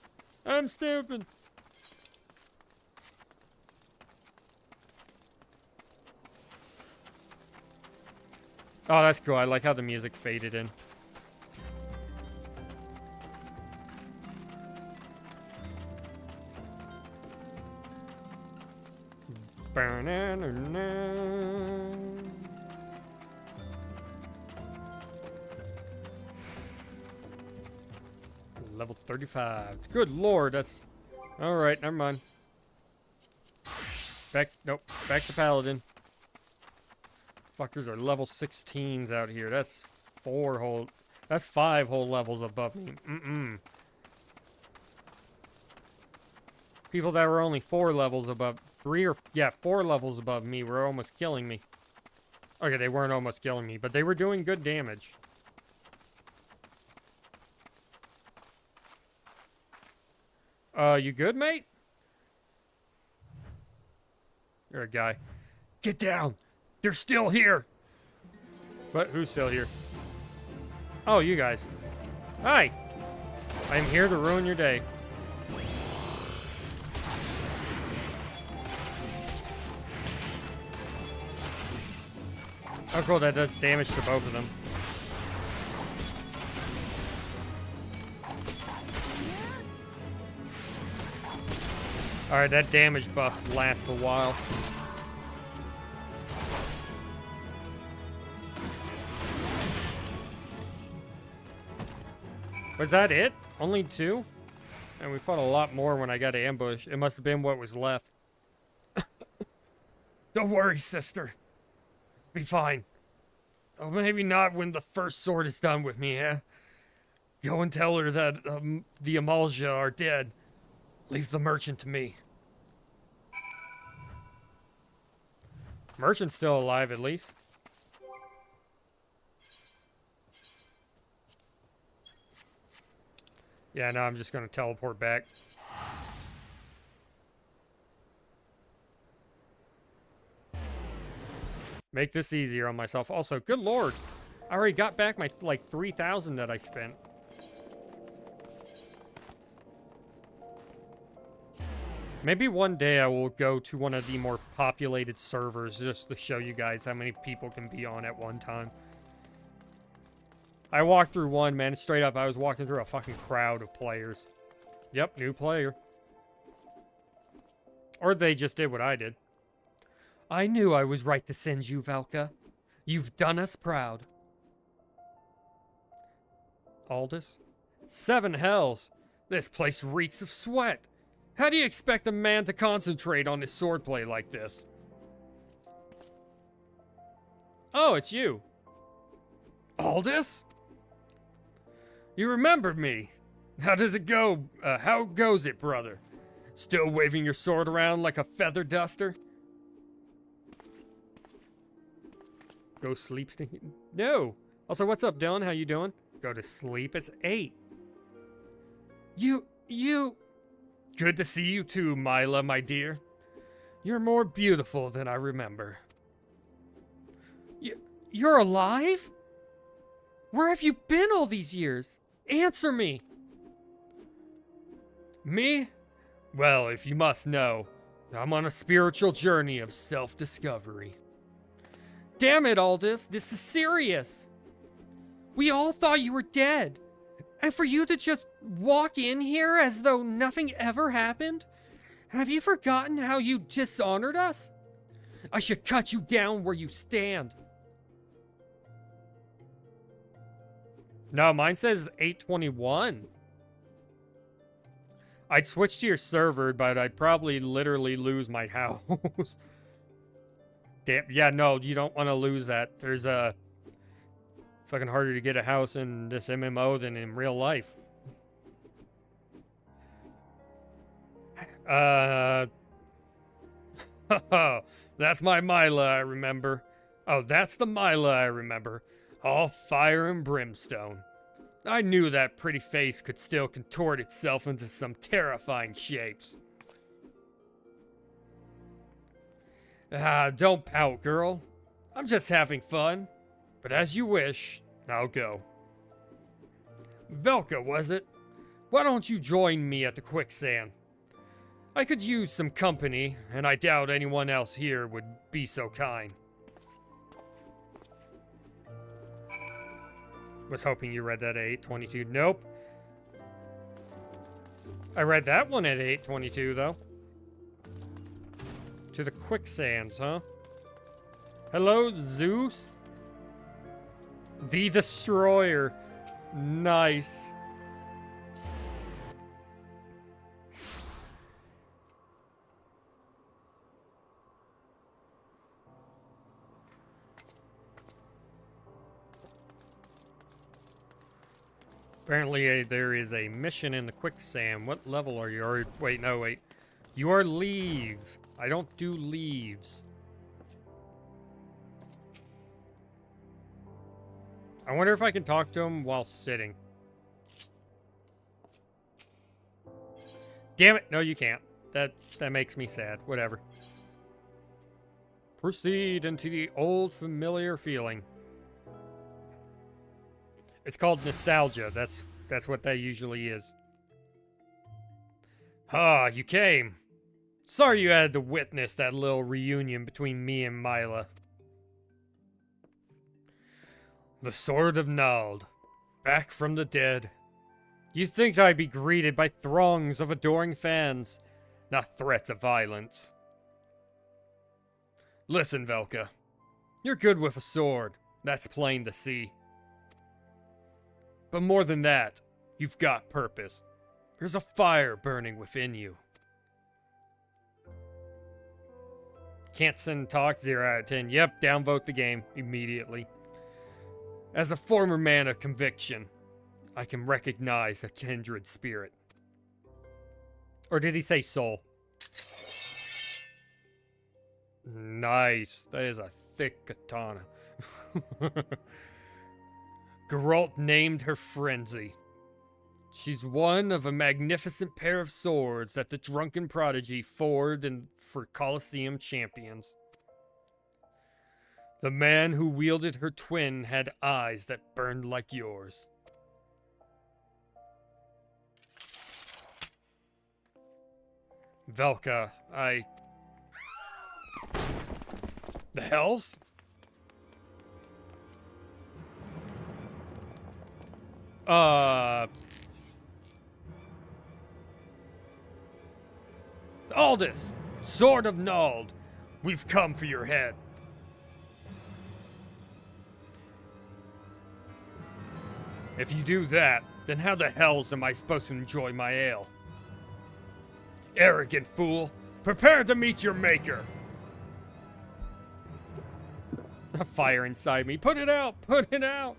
I'm stupid. Oh, that's cool. I like how the music faded in. Level 35. Good lord, that's... Alright, never mind. Nope, back to Paladin. Fuckers are level 16s out here. That's 5 whole levels above me. People that were only 4 levels above... 4 levels above me were almost killing me. Okay, they weren't almost killing me, but they were doing good damage. You good, mate? You're a guy. Get down! They're still here! But who's still here? Oh, you guys. Hi! I'm here to ruin your day. Oh, cool, that does damage to both of them. Alright, that damage buff lasts a while. Was that it? Only 2? And we fought a lot more when I got ambushed. It must have been what was left. Don't worry, sister. Be fine. Oh, maybe not when the first sword is done with me, eh? Go and tell her that the Amalja are dead. Leave the merchant to me. Merchant's still alive, at least. Yeah, no, I'm just gonna teleport back. Make this easier on myself. Also, good lord, I already got back my, like, 3,000 that I spent. Maybe one day I will go to one of the more populated servers just to show you guys how many people can be on at one time. I walked through one, man, straight up, I was walking through a fucking crowd of players. Yep, new player. Or they just did what I did. I knew I was right to send you, Valka. You've done us proud. Aldous? 7 hells. This place reeks of sweat. How do you expect a man to concentrate on his swordplay like this? Oh, it's you. Aldous? You remembered me. How does it go? How goes it, brother? Still waving your sword around like a feather duster? Go sleep, Stinky? No. Also, what's up, Dylan? How you doing? Go to sleep. It's 8. You... Good to see you too, Mila, my dear. You're more beautiful than I remember. You're alive? Where have you been all these years? Answer me. Me? Well, if you must know, I'm on a spiritual journey of self-discovery. Damn it, Aldous, this is serious. We all thought you were dead. And for you to just walk in here as though nothing ever happened? Have you forgotten how you dishonored us? I should cut you down where you stand. No, mine says 821. I'd switch to your server, but I'd probably literally lose my house. Damn, yeah, no, you don't want to lose that. There's a fucking harder to get a house in this MMO than in real life. That's my Mila, I remember. Oh, that's the Mila I remember. All fire and brimstone. I knew that pretty face could still contort itself into some terrifying shapes. Don't pout, girl. I'm just having fun. But as you wish, I'll go. Velka, was it? Why don't you join me at the quicksand? I could use some company, and I doubt anyone else here would be so kind. Was hoping you read that at 8:22. Nope. I read that one at 8:22, though. To the quicksands, huh? Hello, Zeus? The Destroyer. Nice. Apparently there is a mission in the quicksand. What level are you? Or, wait, no, wait. You are leave. I don't do leaves. I wonder if I can talk to him while sitting. Damn it. No, you can't. That makes me sad. Whatever. Proceed into the old familiar feeling. It's called nostalgia. That's what that usually is. Ah, you came. Sorry you had to witness that little reunion between me and Mila. The Sword of Nald, back from the dead. You'd think I'd be greeted by throngs of adoring fans. not threats of violence. Listen, Velka. You're good with a sword. That's plain to see. But more than that, you've got purpose. There's a fire burning within you. Can't send talk, 0 out of 10. Yep, downvote the game immediately. As a former man of conviction, I can recognize a kindred spirit. Or did he say soul? Nice. That is a thick katana. Geralt named her Frenzy. She's one of a magnificent pair of swords that the drunken prodigy forged for Colosseum champions. The man who wielded her twin had eyes that burned like yours. Velka, The hells? Aldous, Sword of Nald, we've come for your head. If you do that, then how the hells am I supposed to enjoy my ale? Arrogant fool, prepare to meet your maker. A fire inside me. Put it out! Put it out!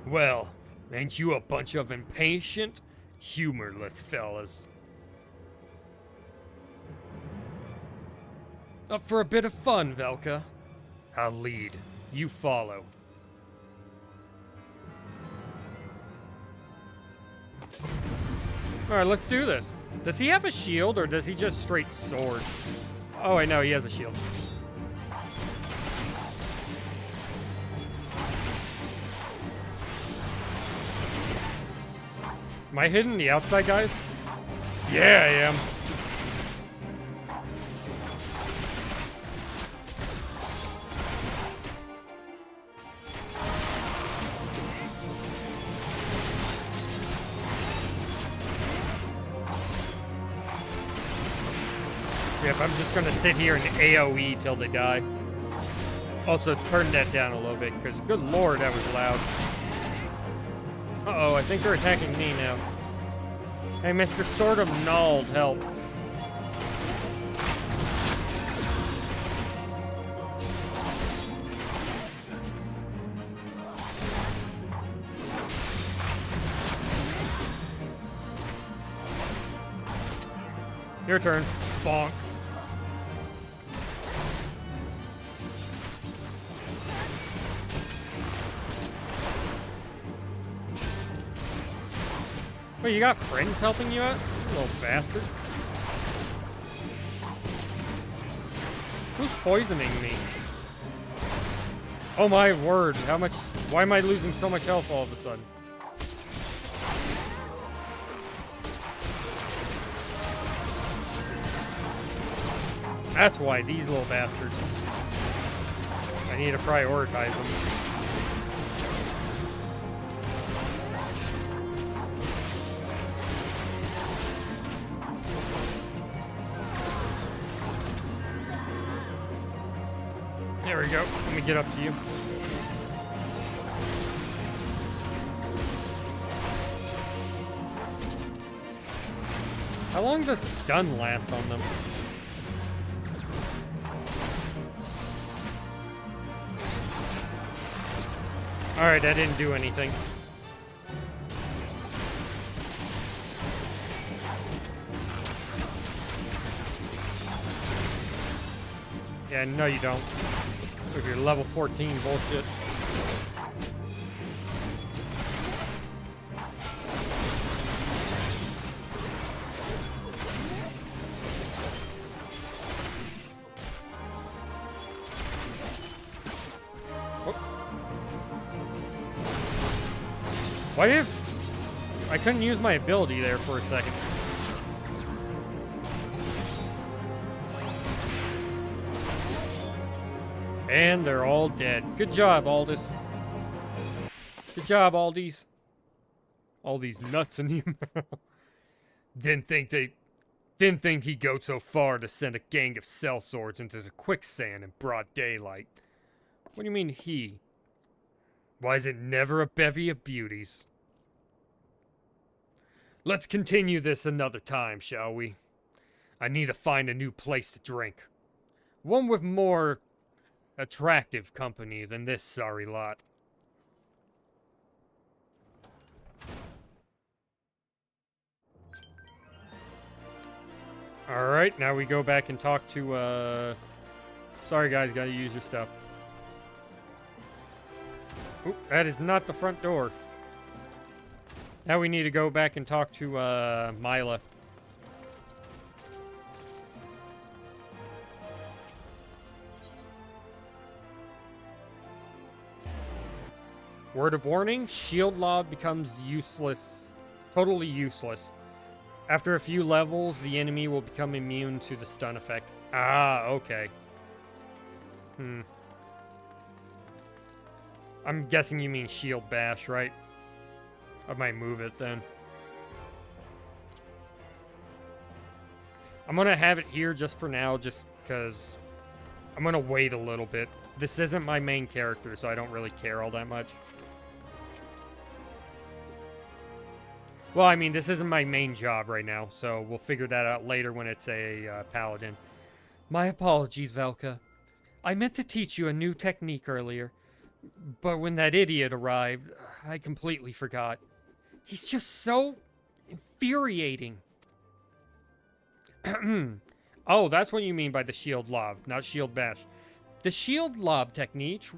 Well, ain't you a bunch of impatient, humorless fellas? Up for a bit of fun, Velka? I'll lead. You follow. Alright, let's do this. Does he have a shield, or does he just straight sword? Oh, wait, no, he has a shield. Am I hitting the outside guys? Yeah, I am. Yep, I'm just gonna sit here and AoE till they die. Also, turn that down a little bit, because good lord, that was loud. Uh-oh, I think they're attacking me now. Hey, Mr. Sword of Nald, help. Your turn. Bonk. Wait, you got friends helping you out? You little bastard. Who's poisoning me? Oh my word, how much... Why am I losing so much health all of a sudden? That's why, these little bastards. I need to prioritize them. There we go. Let me get up to you. How long does stun last on them? Alright, that didn't do anything. Yeah, no you don't. With your level 14 bullshit. Why if I couldn't use my ability there for a second? And they're all dead. Good job, Aldous. Good job, Aldies. All these nuts in your mouth. Didn't think he'd go so far to send a gang of sellswords into the quicksand in broad daylight. What do you mean he? Why is it never a bevy of beauties? Let's continue this another time, shall we? I need to find a new place to drink. One with more attractive company than this sorry lot. Alright, now we go back and talk to, Sorry guys, gotta use your stuff. Oop, that is not the front door. Now we need to go back and talk to, Mila. Word of warning, shield lob becomes useless. Totally useless. After a few levels, the enemy will become immune to the stun effect. Ah, okay. I'm guessing you mean shield bash, right? I might move it then. I'm gonna have it here just for now, just because I'm gonna wait a little bit. This isn't my main character, so I don't really care all that much. Well, I mean, this isn't my main job right now, so we'll figure that out later when it's a paladin. My apologies, Velka. I meant to teach you a new technique earlier, but when that idiot arrived, I completely forgot. He's just so infuriating. Oh, that's what you mean by the shield lob, not shield bash. The shield lob technique...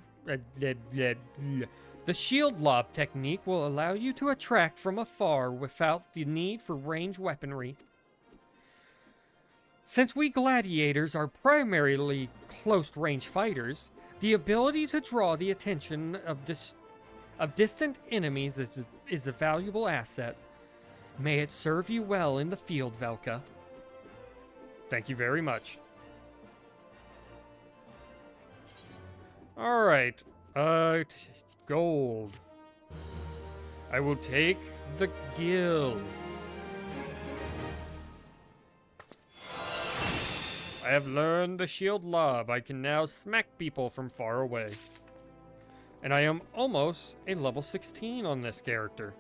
The shield lob technique will allow you to attract from afar without the need for ranged weaponry. Since we gladiators are primarily close-range fighters, the ability to draw the attention of distant enemies is a valuable asset. May it serve you well in the field, Velka. Thank you very much. Alright, gold. I will take the guild. I have learned the shield lob. I can now smack people from far away. And I am almost a level 16 on this character.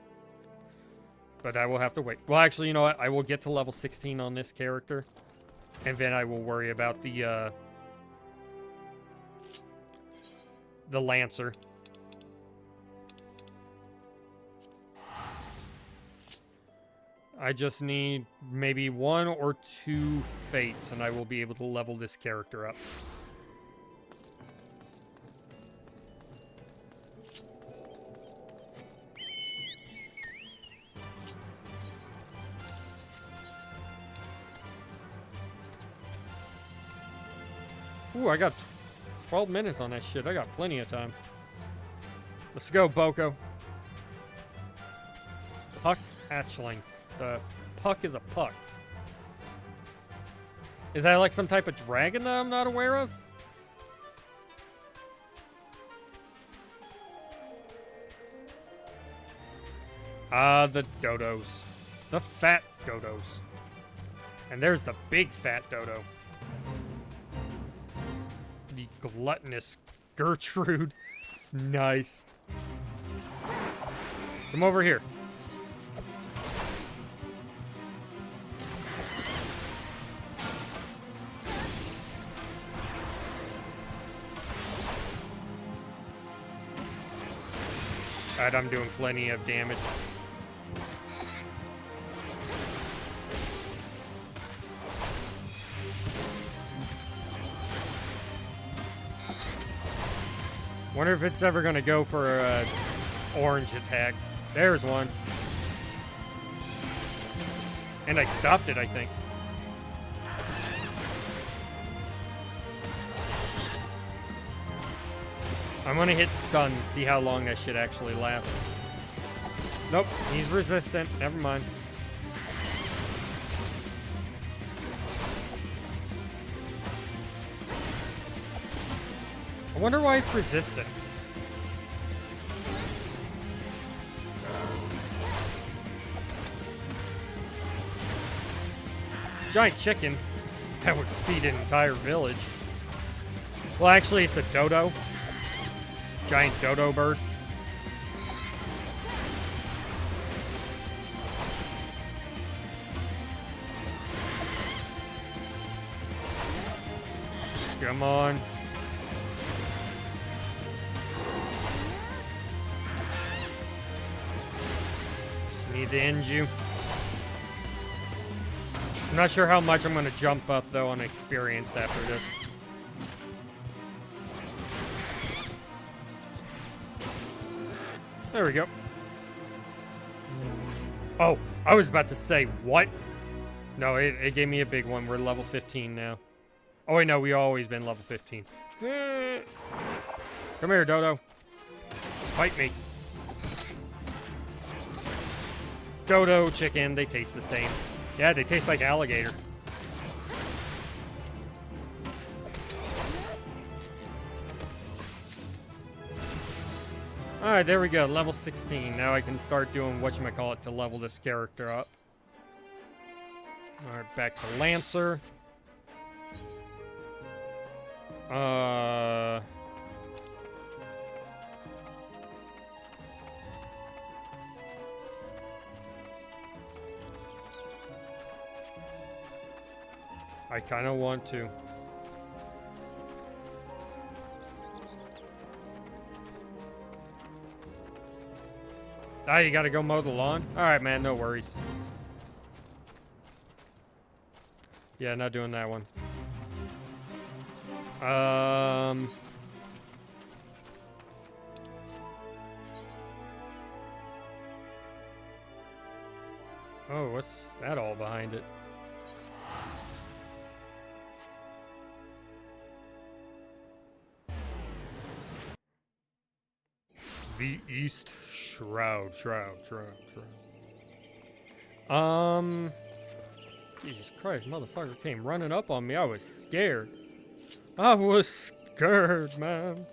But I will have to wait. Well, actually, you know what? I will get to level 16 on this character. And then I will worry about the Lancer. I just need maybe 1 or 2 fates, and I will be able to level this character up. Ooh, I got 12 minutes on that shit. I got plenty of time. Let's go, Boko. Puck hatchling. The puck is a puck. Is that like some type of dragon that I'm not aware of? Ah, the dodos. The fat dodos. And there's the big fat dodo. The gluttonous Gertrude. Nice. Come over here. Alright, I'm doing plenty of damage. Wonder if it's ever gonna go for a orange attack. There's one. And I stopped it, I think. I'm gonna hit stun and see how long that shit actually lasts. Nope, he's resistant. Never mind. I wonder why it's resistant. giant chicken that would feed an entire village. Well, actually, it's a dodo. Giant dodo bird. Come on. Just need to end you. I'm not sure how much I'm going to jump up, though, on experience after this. There we go. Oh, I was about to say, what? No, it gave me a big one. We're level 15 now. Oh, wait, no, we've always been level 15. Come here, Dodo. Fight me. Dodo, chicken, they taste the same. Yeah, they taste like alligator. Alright, there we go. Level 16. Now I can start doing whatchamacallit to level this character up. Alright, back to Lancer. I kind of want to. Ah, you gotta go mow the lawn? Alright, man, no worries. Yeah, not doing that one. Oh, what's that all behind it? The East Shroud. Jesus Christ, motherfucker came running up on me. I was scared. I was scared, man.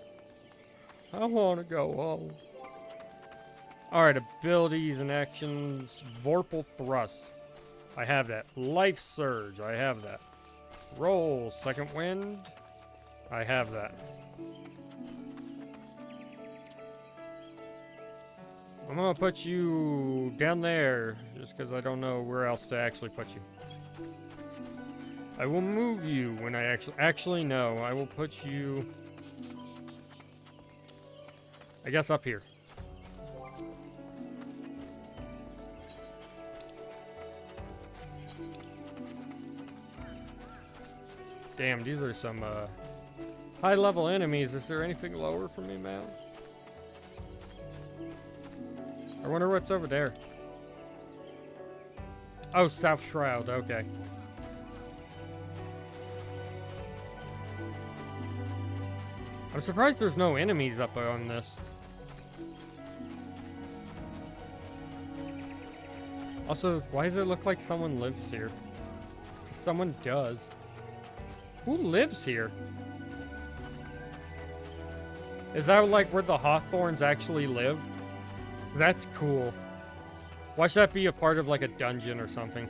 I want to go home. Alright, abilities and actions. Vorpal Thrust. I have that. Life Surge. I have that. Roll. Second Wind. I have that. I'm gonna put you down there, just because I don't know where else to actually put you. I will move you when I actually no, I will put you, I guess, up here. Damn, these are some high-level enemies. Is there anything lower for me, man? I wonder what's over there. Oh, South Shroud, okay. I'm surprised there's no enemies up on this. Also, why does it look like someone lives here? 'Cause someone does. Who lives here? Is that like where the Hawthorns actually live? That's cool. Why should that be a part of like a dungeon or something?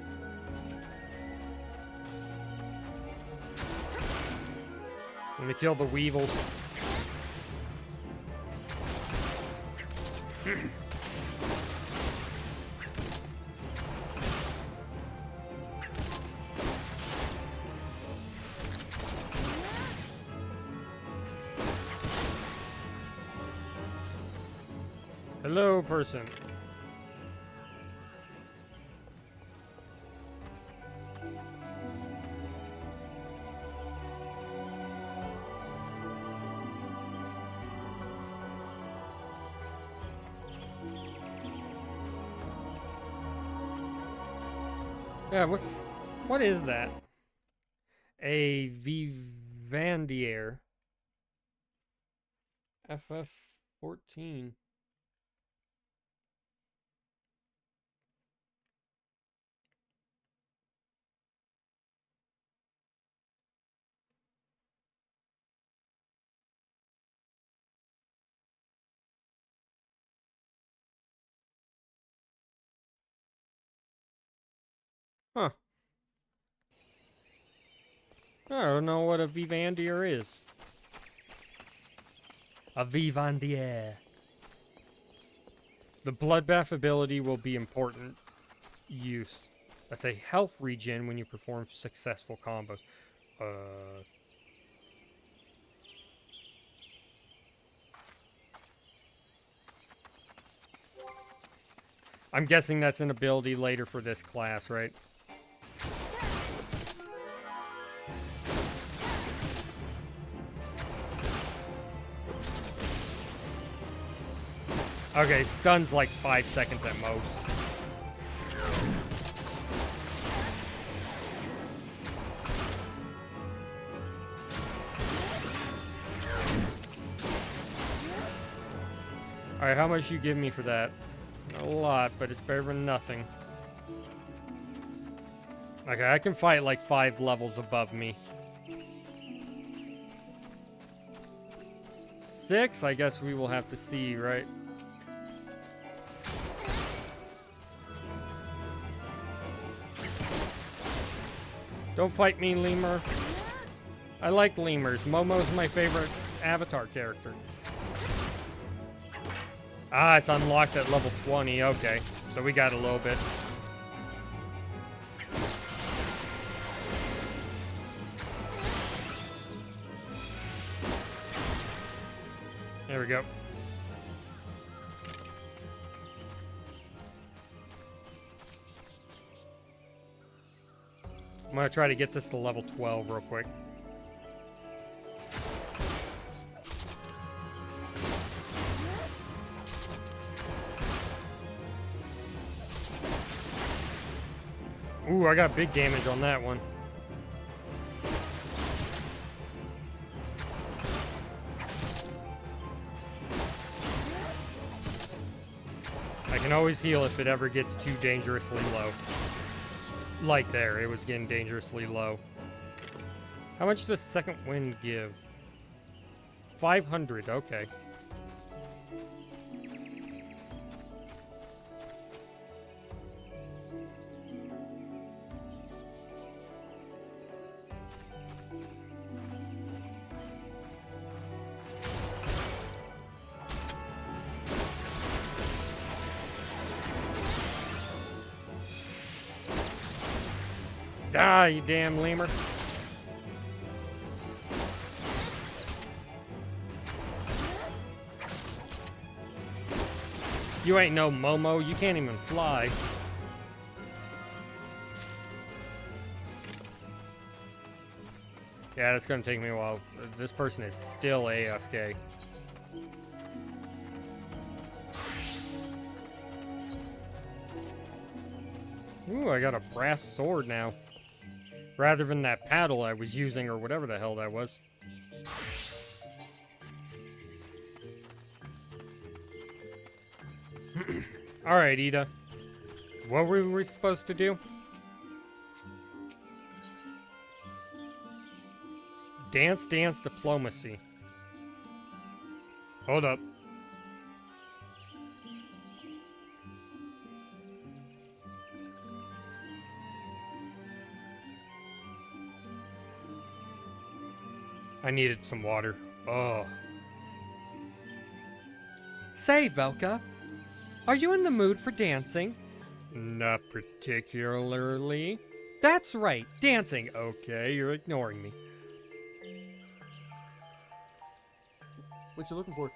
I'm gonna kill the weevils. Hello, person. Yeah, what is that? A Vivandier. FF14. Huh. I don't know what a vivandier is. A vivandier. The bloodbath ability will be important use. That's a health regen when you perform successful combos. I'm guessing that's an ability later for this class, right? Okay, stun's like 5 seconds at most. Alright, how much you give me for that? Not a lot, but it's better than nothing. Okay, I can fight like 5 levels above me. 6? I guess we will have to see, right? Don't fight me, lemur. I like lemurs. Momo's my favorite Avatar character. Ah, it's unlocked at level 20. Okay, so we got a little bit. There we go. I'm gonna try to get this to level 12 real quick. Ooh, I got big damage on that one. I can always heal if it ever gets too dangerously low. Like there, it was getting dangerously low. How much does second wind give? 500, okay. Ah, you damn lemur. You ain't no Momo. You can't even fly. Yeah, that's gonna take me a while. This person is still AFK. Ooh, I got a brass sword now. Rather than that paddle I was using, or whatever the hell that was. Alright, Ida. What were we supposed to do? Dance, dance, diplomacy. Hold up. I needed some water. Oh. Say, Velka, are you in the mood for dancing? Not particularly. That's right, dancing. Okay, you're ignoring me. What you looking for?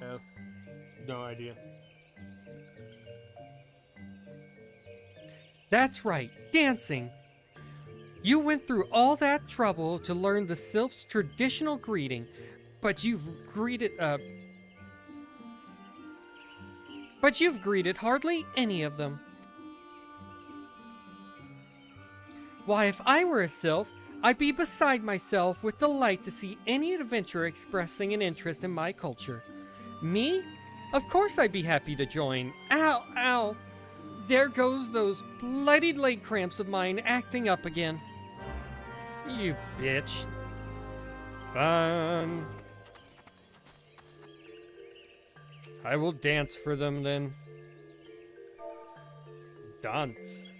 Oh, no idea. That's right, dancing. You went through all that trouble to learn the Sylph's traditional greeting, but you've greeted hardly any of them. Why, if I were a Sylph, I'd be beside myself with delight to see any adventurer expressing an interest in my culture. Me? Of course I'd be happy to join. Ow, ow. There goes those bloodied leg cramps of mine acting up again. You bitch. Fun. I will dance for them then. Dance.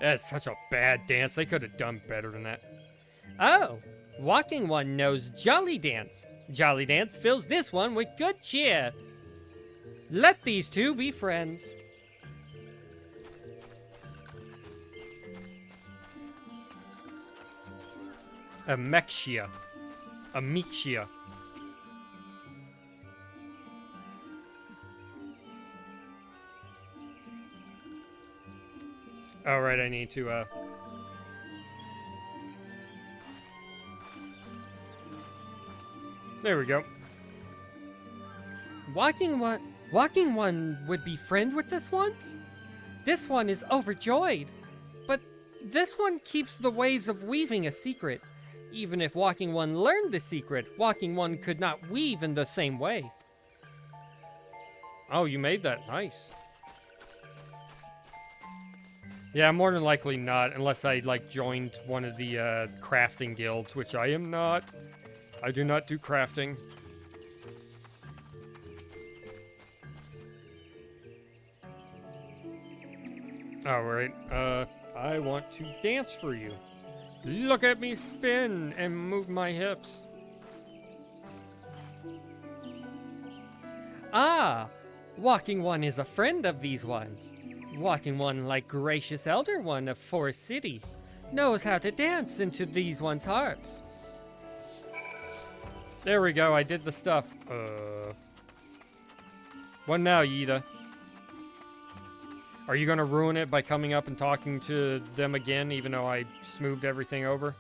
That's such a bad dance. They could have done better than that. Oh, walking one knows Jolly Dance. Jolly Dance fills this one with good cheer. Let these two be friends. Amexia. Amexia. Alright, I need to, There we go. Walking one would be friend with this one? This one is overjoyed. But this one keeps the ways of weaving a secret. Even if Walking One learned the secret, Walking One could not weave in the same way. Oh, you made that nice. Yeah, more than likely not, unless I, like, joined one of the, crafting guilds, which I am not. I do not do crafting. Alright, I want to dance for you. Look at me spin and move my hips. Ah, Walking One is a friend of these ones. Walking One, like gracious Elder One of Forest City, knows how to dance into these ones' hearts. There we go, I did the stuff. What now, Yida? Are you gonna ruin it by coming up and talking to them again, even though I smoothed everything over?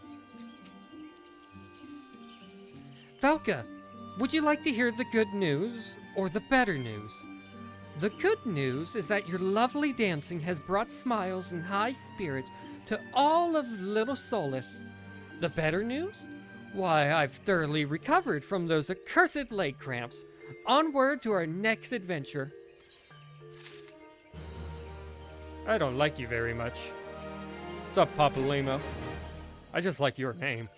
Velka, would you like to hear the good news or the better news? The good news is that your lovely dancing has brought smiles and high spirits to all of Little Solace. The better news? Why, I've thoroughly recovered from those accursed leg cramps. Onward to our next adventure. I don't like you very much. What's up, Papa Limo? I just like your name.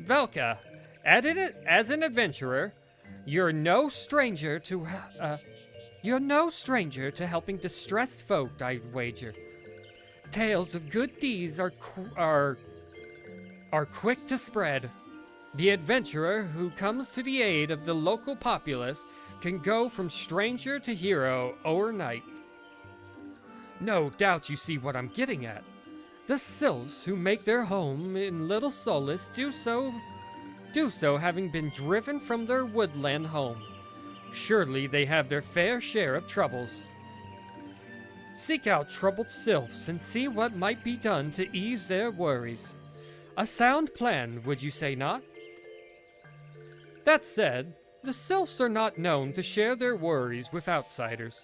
Velka, as an adventurer, you're no stranger to helping distressed folk, I wager. Tales of good deeds are quick to spread. The adventurer who comes to the aid of the local populace can go from stranger to hero overnight. No doubt you see what I'm getting at. The sylphs who make their home in Little Solace do so having been driven from their woodland home. Surely they have their fair share of troubles. Seek out troubled sylphs and see what might be done to ease their worries. A sound plan, would you say not? That said, the sylphs are not known to share their worries with outsiders.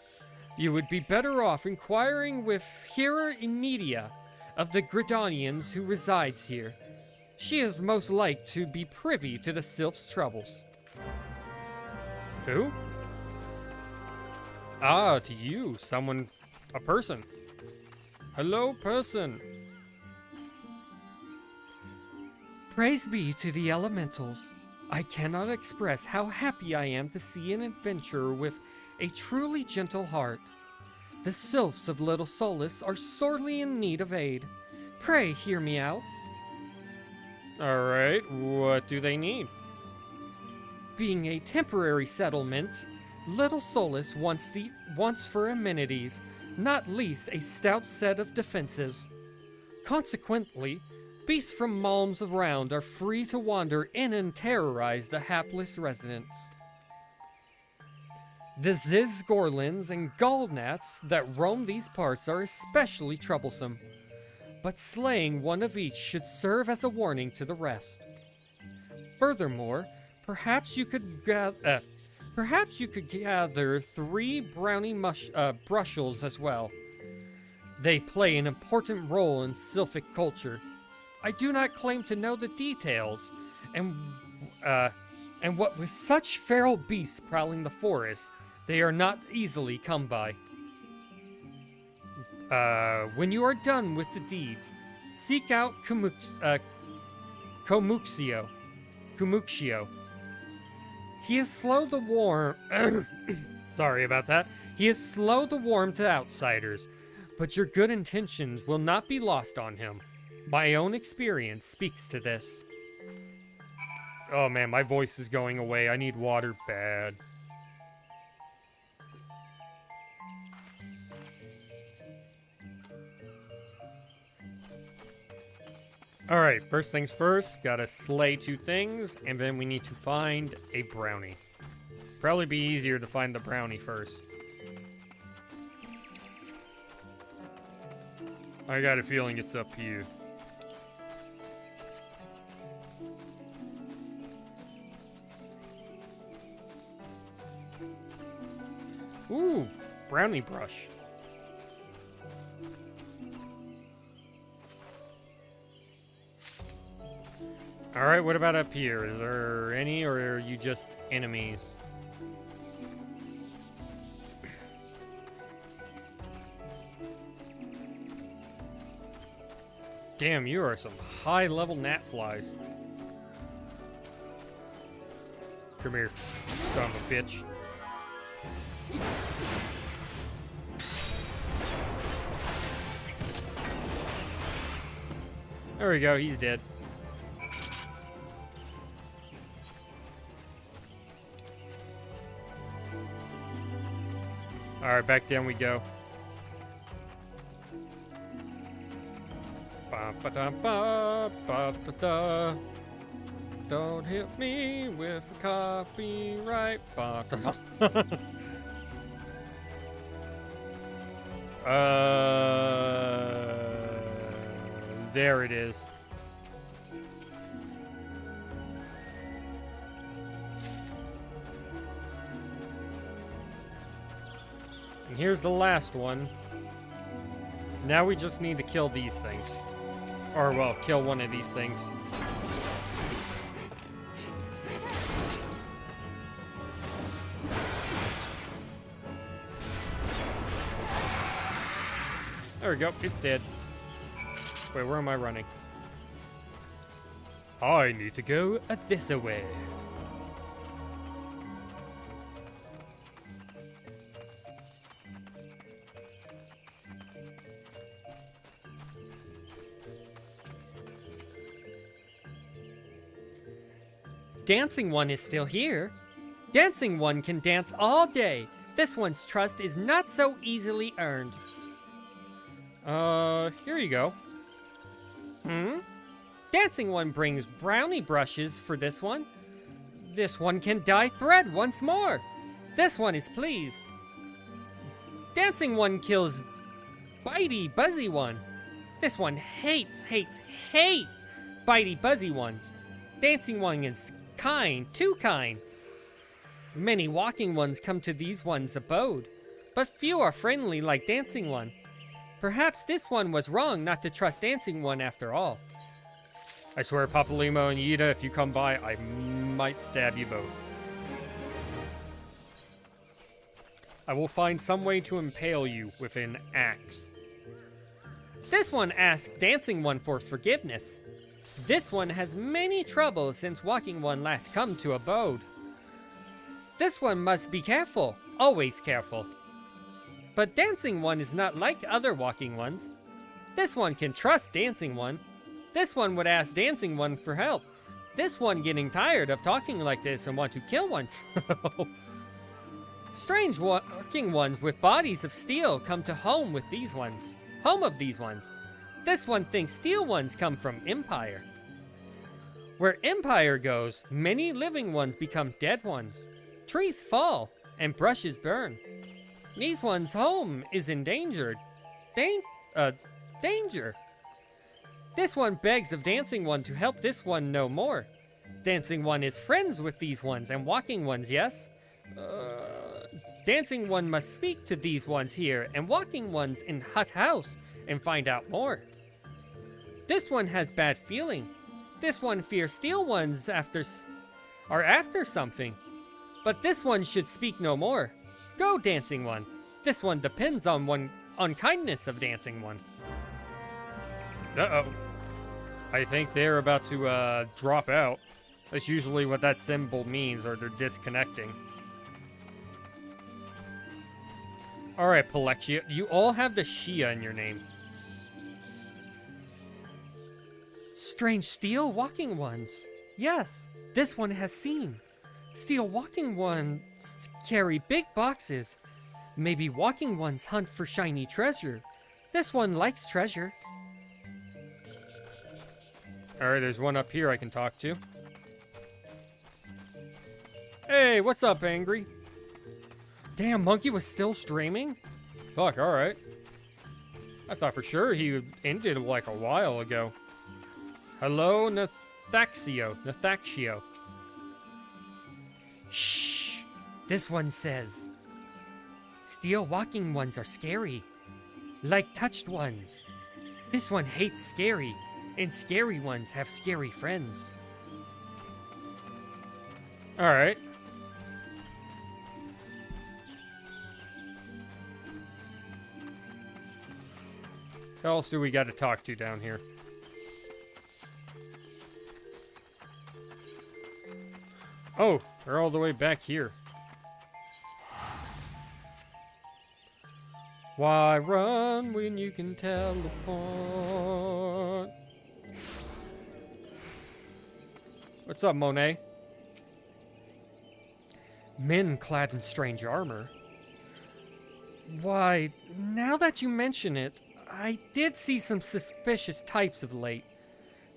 You would be better off inquiring with Hera Imedia of the Gridanians who resides here. She is most like to be privy to the sylphs' troubles. Who? Ah, to you, someone, a person. Hello, person. Praise be to the elementals. I cannot express how happy I am to see an adventurer with a truly gentle heart. The sylphs of Little Solace are sorely in need of aid. Pray hear me out. Alright, what do they need? Being a temporary settlement, Little Solace wants for amenities, not least a stout set of defenses. Consequently, beasts from malms around are free to wander in and terrorize the hapless residents. The Zizgorlins and Gallnats that roam these parts are especially troublesome, but slaying one of each should serve as a warning to the rest. Furthermore, perhaps you could gather 3 brownie brushels as well. They play an important role in sylphic culture. I do not claim to know the details, and what with such feral beasts prowling the forest, they are not easily come by. When you are done with the deeds, seek out Kumuxio. He is slow to warm. Sorry about that. He is slow to warm to outsiders, But your good intentions will not be lost on him. My own experience speaks to this. Oh man, my voice is going away. I need water bad. Alright, first things first, gotta slay 2 things, and then we need to find a brownie. Probably be easier to find the brownie first. I got a feeling it's up here. Ooh, brownie brush. Alright, what about up here? Is there any, or are you just enemies? Damn, you are some high-level gnat flies. Come here, son of a bitch. There we go, he's dead. Alright, back down we go. Ba-ba-da-ba-ba-da-da. Don't hit me with a copyright. Ba-da-da. There it is. And here's the last one. Now we just need to kill these things. Or, well, kill one of these things. There we go, it's dead. Wait, where am I running? I need to go this way. Dancing One is still here. Dancing One can dance all day. This one's trust is not so easily earned. Here you go. Dancing One brings brownie brushes for this one. This one can dye thread once more. This one is pleased. Dancing One kills bitey, buzzy one. This one hates bitey, buzzy ones. Dancing One is kind, too kind. Many walking ones come to these one's abode, but few are friendly like Dancing One. Perhaps this one was wrong not to trust Dancing One after all. I swear, Papalimo and Yida, if you come by, I might stab you both. I will find some way to impale you with an axe. This one asks Dancing One for forgiveness. This one has many troubles since Walking One last come to abode. This one must be careful, always careful. But Dancing One is not like other Walking Ones. This one can trust Dancing One. This one would ask Dancing One for help. This one getting tired of talking like this and want to kill ones. Strange Walking Ones with bodies of steel come to home with these ones. Home of these ones. This one thinks steel ones come from Empire. Where Empire goes, many living ones become dead ones. Trees fall and brushes burn. These ones' home is endangered. Danger. This one begs of Dancing One to help this one know more. Dancing One is friends with these ones and Walking Ones, yes? Dancing One must speak to these ones here and Walking Ones in Hut House and find out more. This one has bad feeling. This one fears Steel Ones are after something. But this one should speak no more. Go, Dancing One. This one depends on kindness of Dancing One. Uh-oh. I think they're about to drop out. That's usually what that symbol means, or they're disconnecting. Alright, Palexia, you all have the Shia in your name. Strange steel walking ones. Yes, this one has seen. Steel walking ones carry big boxes. Maybe walking ones hunt for shiny treasure. This one likes treasure. Alright, there's one up here I can talk to. Hey, what's up, Angry? Damn, Monkey was still streaming? Fuck, alright. I thought for sure he ended like a while ago. Hello, Nathaxio. Shh! This one says, steel walking ones are scary, like touched ones. This one hates scary, and scary ones have scary friends. Alright. Who else do we got to talk to down here? Oh, they're all the way back here. Why run when you can teleport? What's up, Monet? Men clad in strange armor. Why, now that you mention it, I did see some suspicious types of late.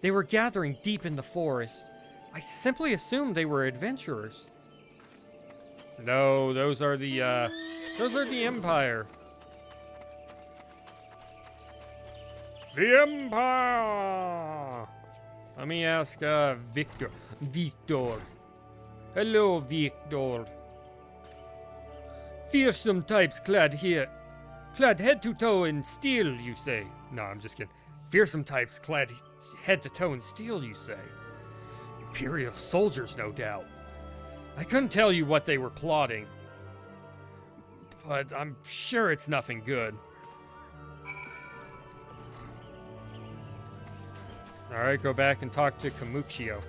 They were gathering deep in the forest. I simply assumed they were adventurers. No, those are the Empire. The Empire! Let me ask, Victor. Hello, Victor. Fearsome types clad head to toe in steel, you say? No, I'm just kidding. Fearsome types clad head to toe in steel, you say? Imperial soldiers, no doubt. I couldn't tell you what they were plotting, but I'm sure it's nothing good. Alright, go back and talk to Kamuchio.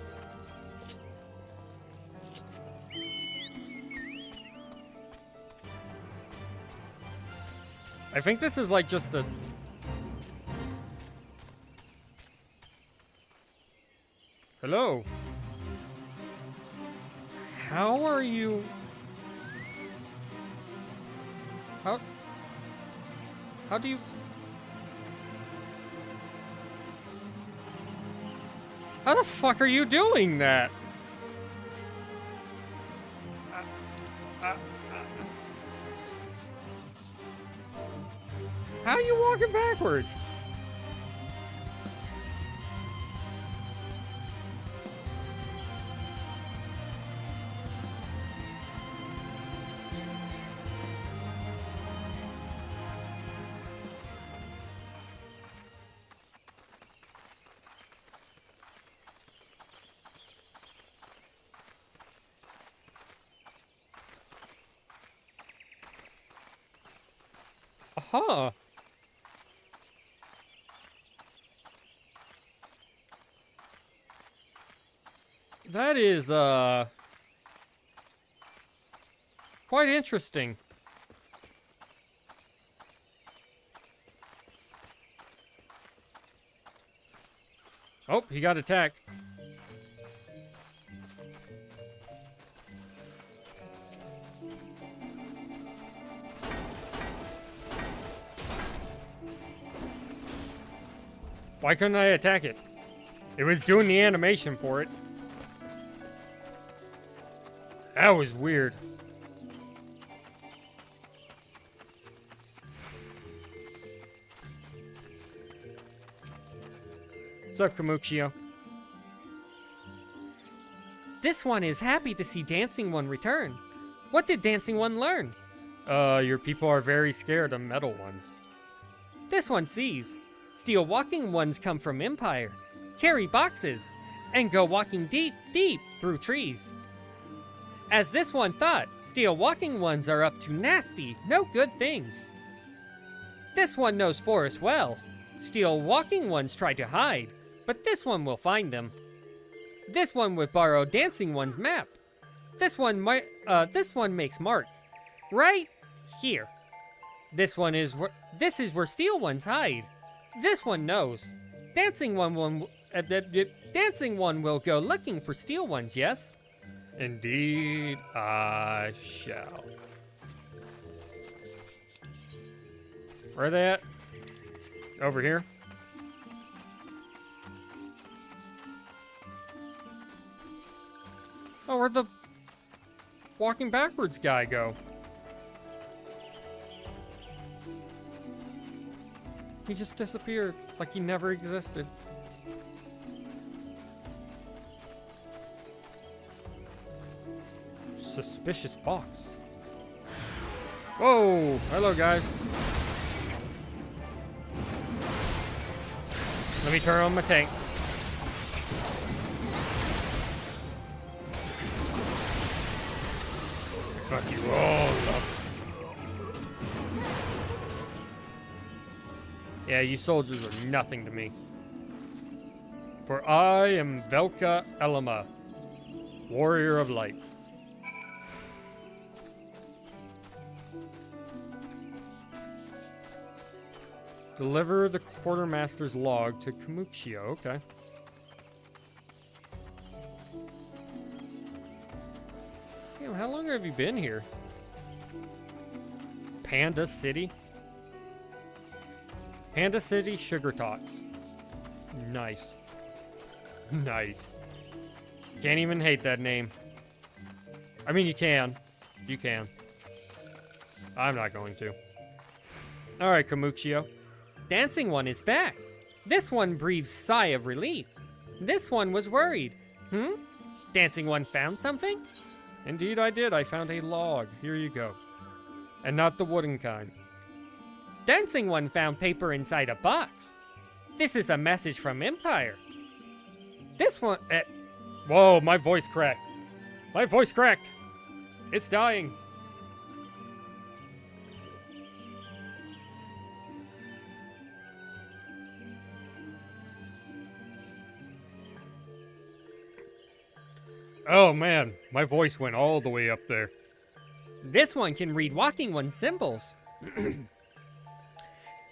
I think this is like just the... Hello? How are you... How do you... How the fuck are you doing that? How are you walking backwards? Aha! That is, quite interesting. Oh, he got attacked. Why couldn't I attack it? It was doing the animation for it. That was weird. What's up, Kamuchio? This one is happy to see Dancing One return. What did Dancing One learn? Your people are very scared of metal ones. This one sees. Steel walking ones come from Empire, carry boxes, and go walking deep, deep through trees. As this one thought, steel walking ones are up to nasty, no good things. This one knows forest well. Steel walking ones try to hide, but this one will find them. This one would borrow Dancing One's map. This one makes mark right here. This is where steel ones hide. This one knows. Dancing one will go looking for steel ones, yes? Indeed, I shall. Where are they at? Over here? Oh, where'd the walking backwards guy go? He just disappeared, like he never existed. Suspicious box. Whoa! Hello, guys. Let me turn on my tank. Fuck you all up. Yeah, you soldiers are nothing to me. For I am Velka Elima, warrior of light. Deliver the quartermaster's log to Kamuxio. Okay. Damn, how long have you been here? Panda City? Panda City Sugar Tots. Nice. Nice. Can't even hate that name. I mean, you can. You can. I'm not going to. Alright, Kamuxio. Dancing one is back. This one breathes sigh of relief. This one was worried. Dancing one found something? Indeed I did. I found a log. Here you go. And not the wooden kind. Dancing one found paper inside a box. This is a message from Empire. This one... Whoa, my voice cracked. My voice cracked. It's dying. Oh man, my voice went all the way up there. This one can read walking one's symbols.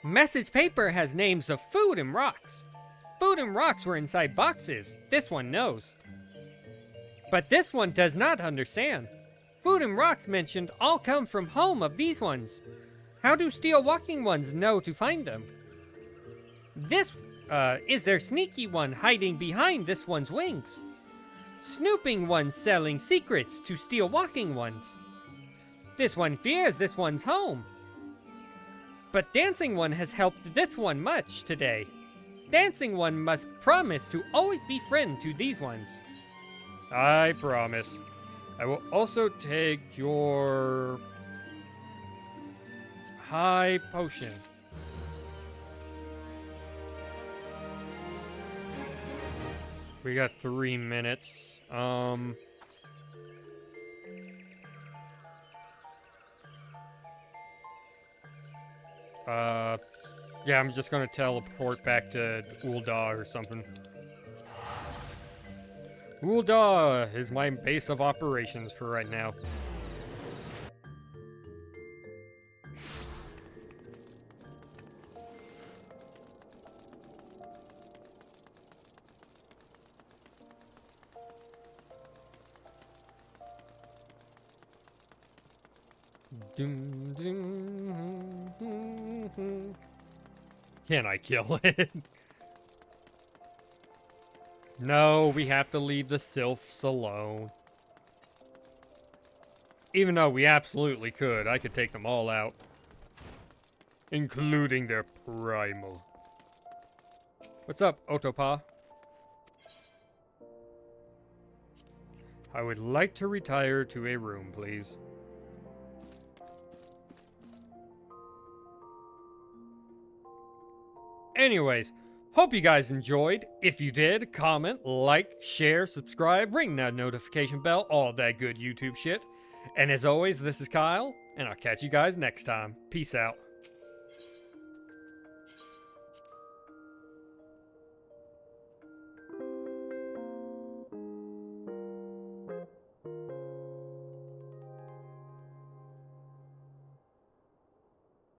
Message paper has names of food and rocks. Food and rocks were inside boxes. This one knows. But this one does not understand. Food and rocks mentioned all come from home of these ones. How do steel walking ones know to find them? This, is there sneaky one hiding behind this one's wings? Snooping one selling secrets to steel walking ones. This one fears this one's home. But dancing one has helped this one much today. Dancing one must promise to always be friend to these ones. I promise. I will also take your high potion. We got 3 minutes. Yeah, I'm just gonna teleport back to Ul'dah or something. Ul'dah is my base of operations for right now. Dun, dun. Can I kill it? No, we have to leave the sylphs alone. Even though we absolutely could. I could take them all out. Including their primal. What's up, Otopa? I would like to retire to a room, please. Anyways, hope you guys enjoyed. If you did, comment, like, share, subscribe, ring that notification bell, all that good YouTube shit. And as always, this is Kyle, and I'll catch you guys next time. Peace out.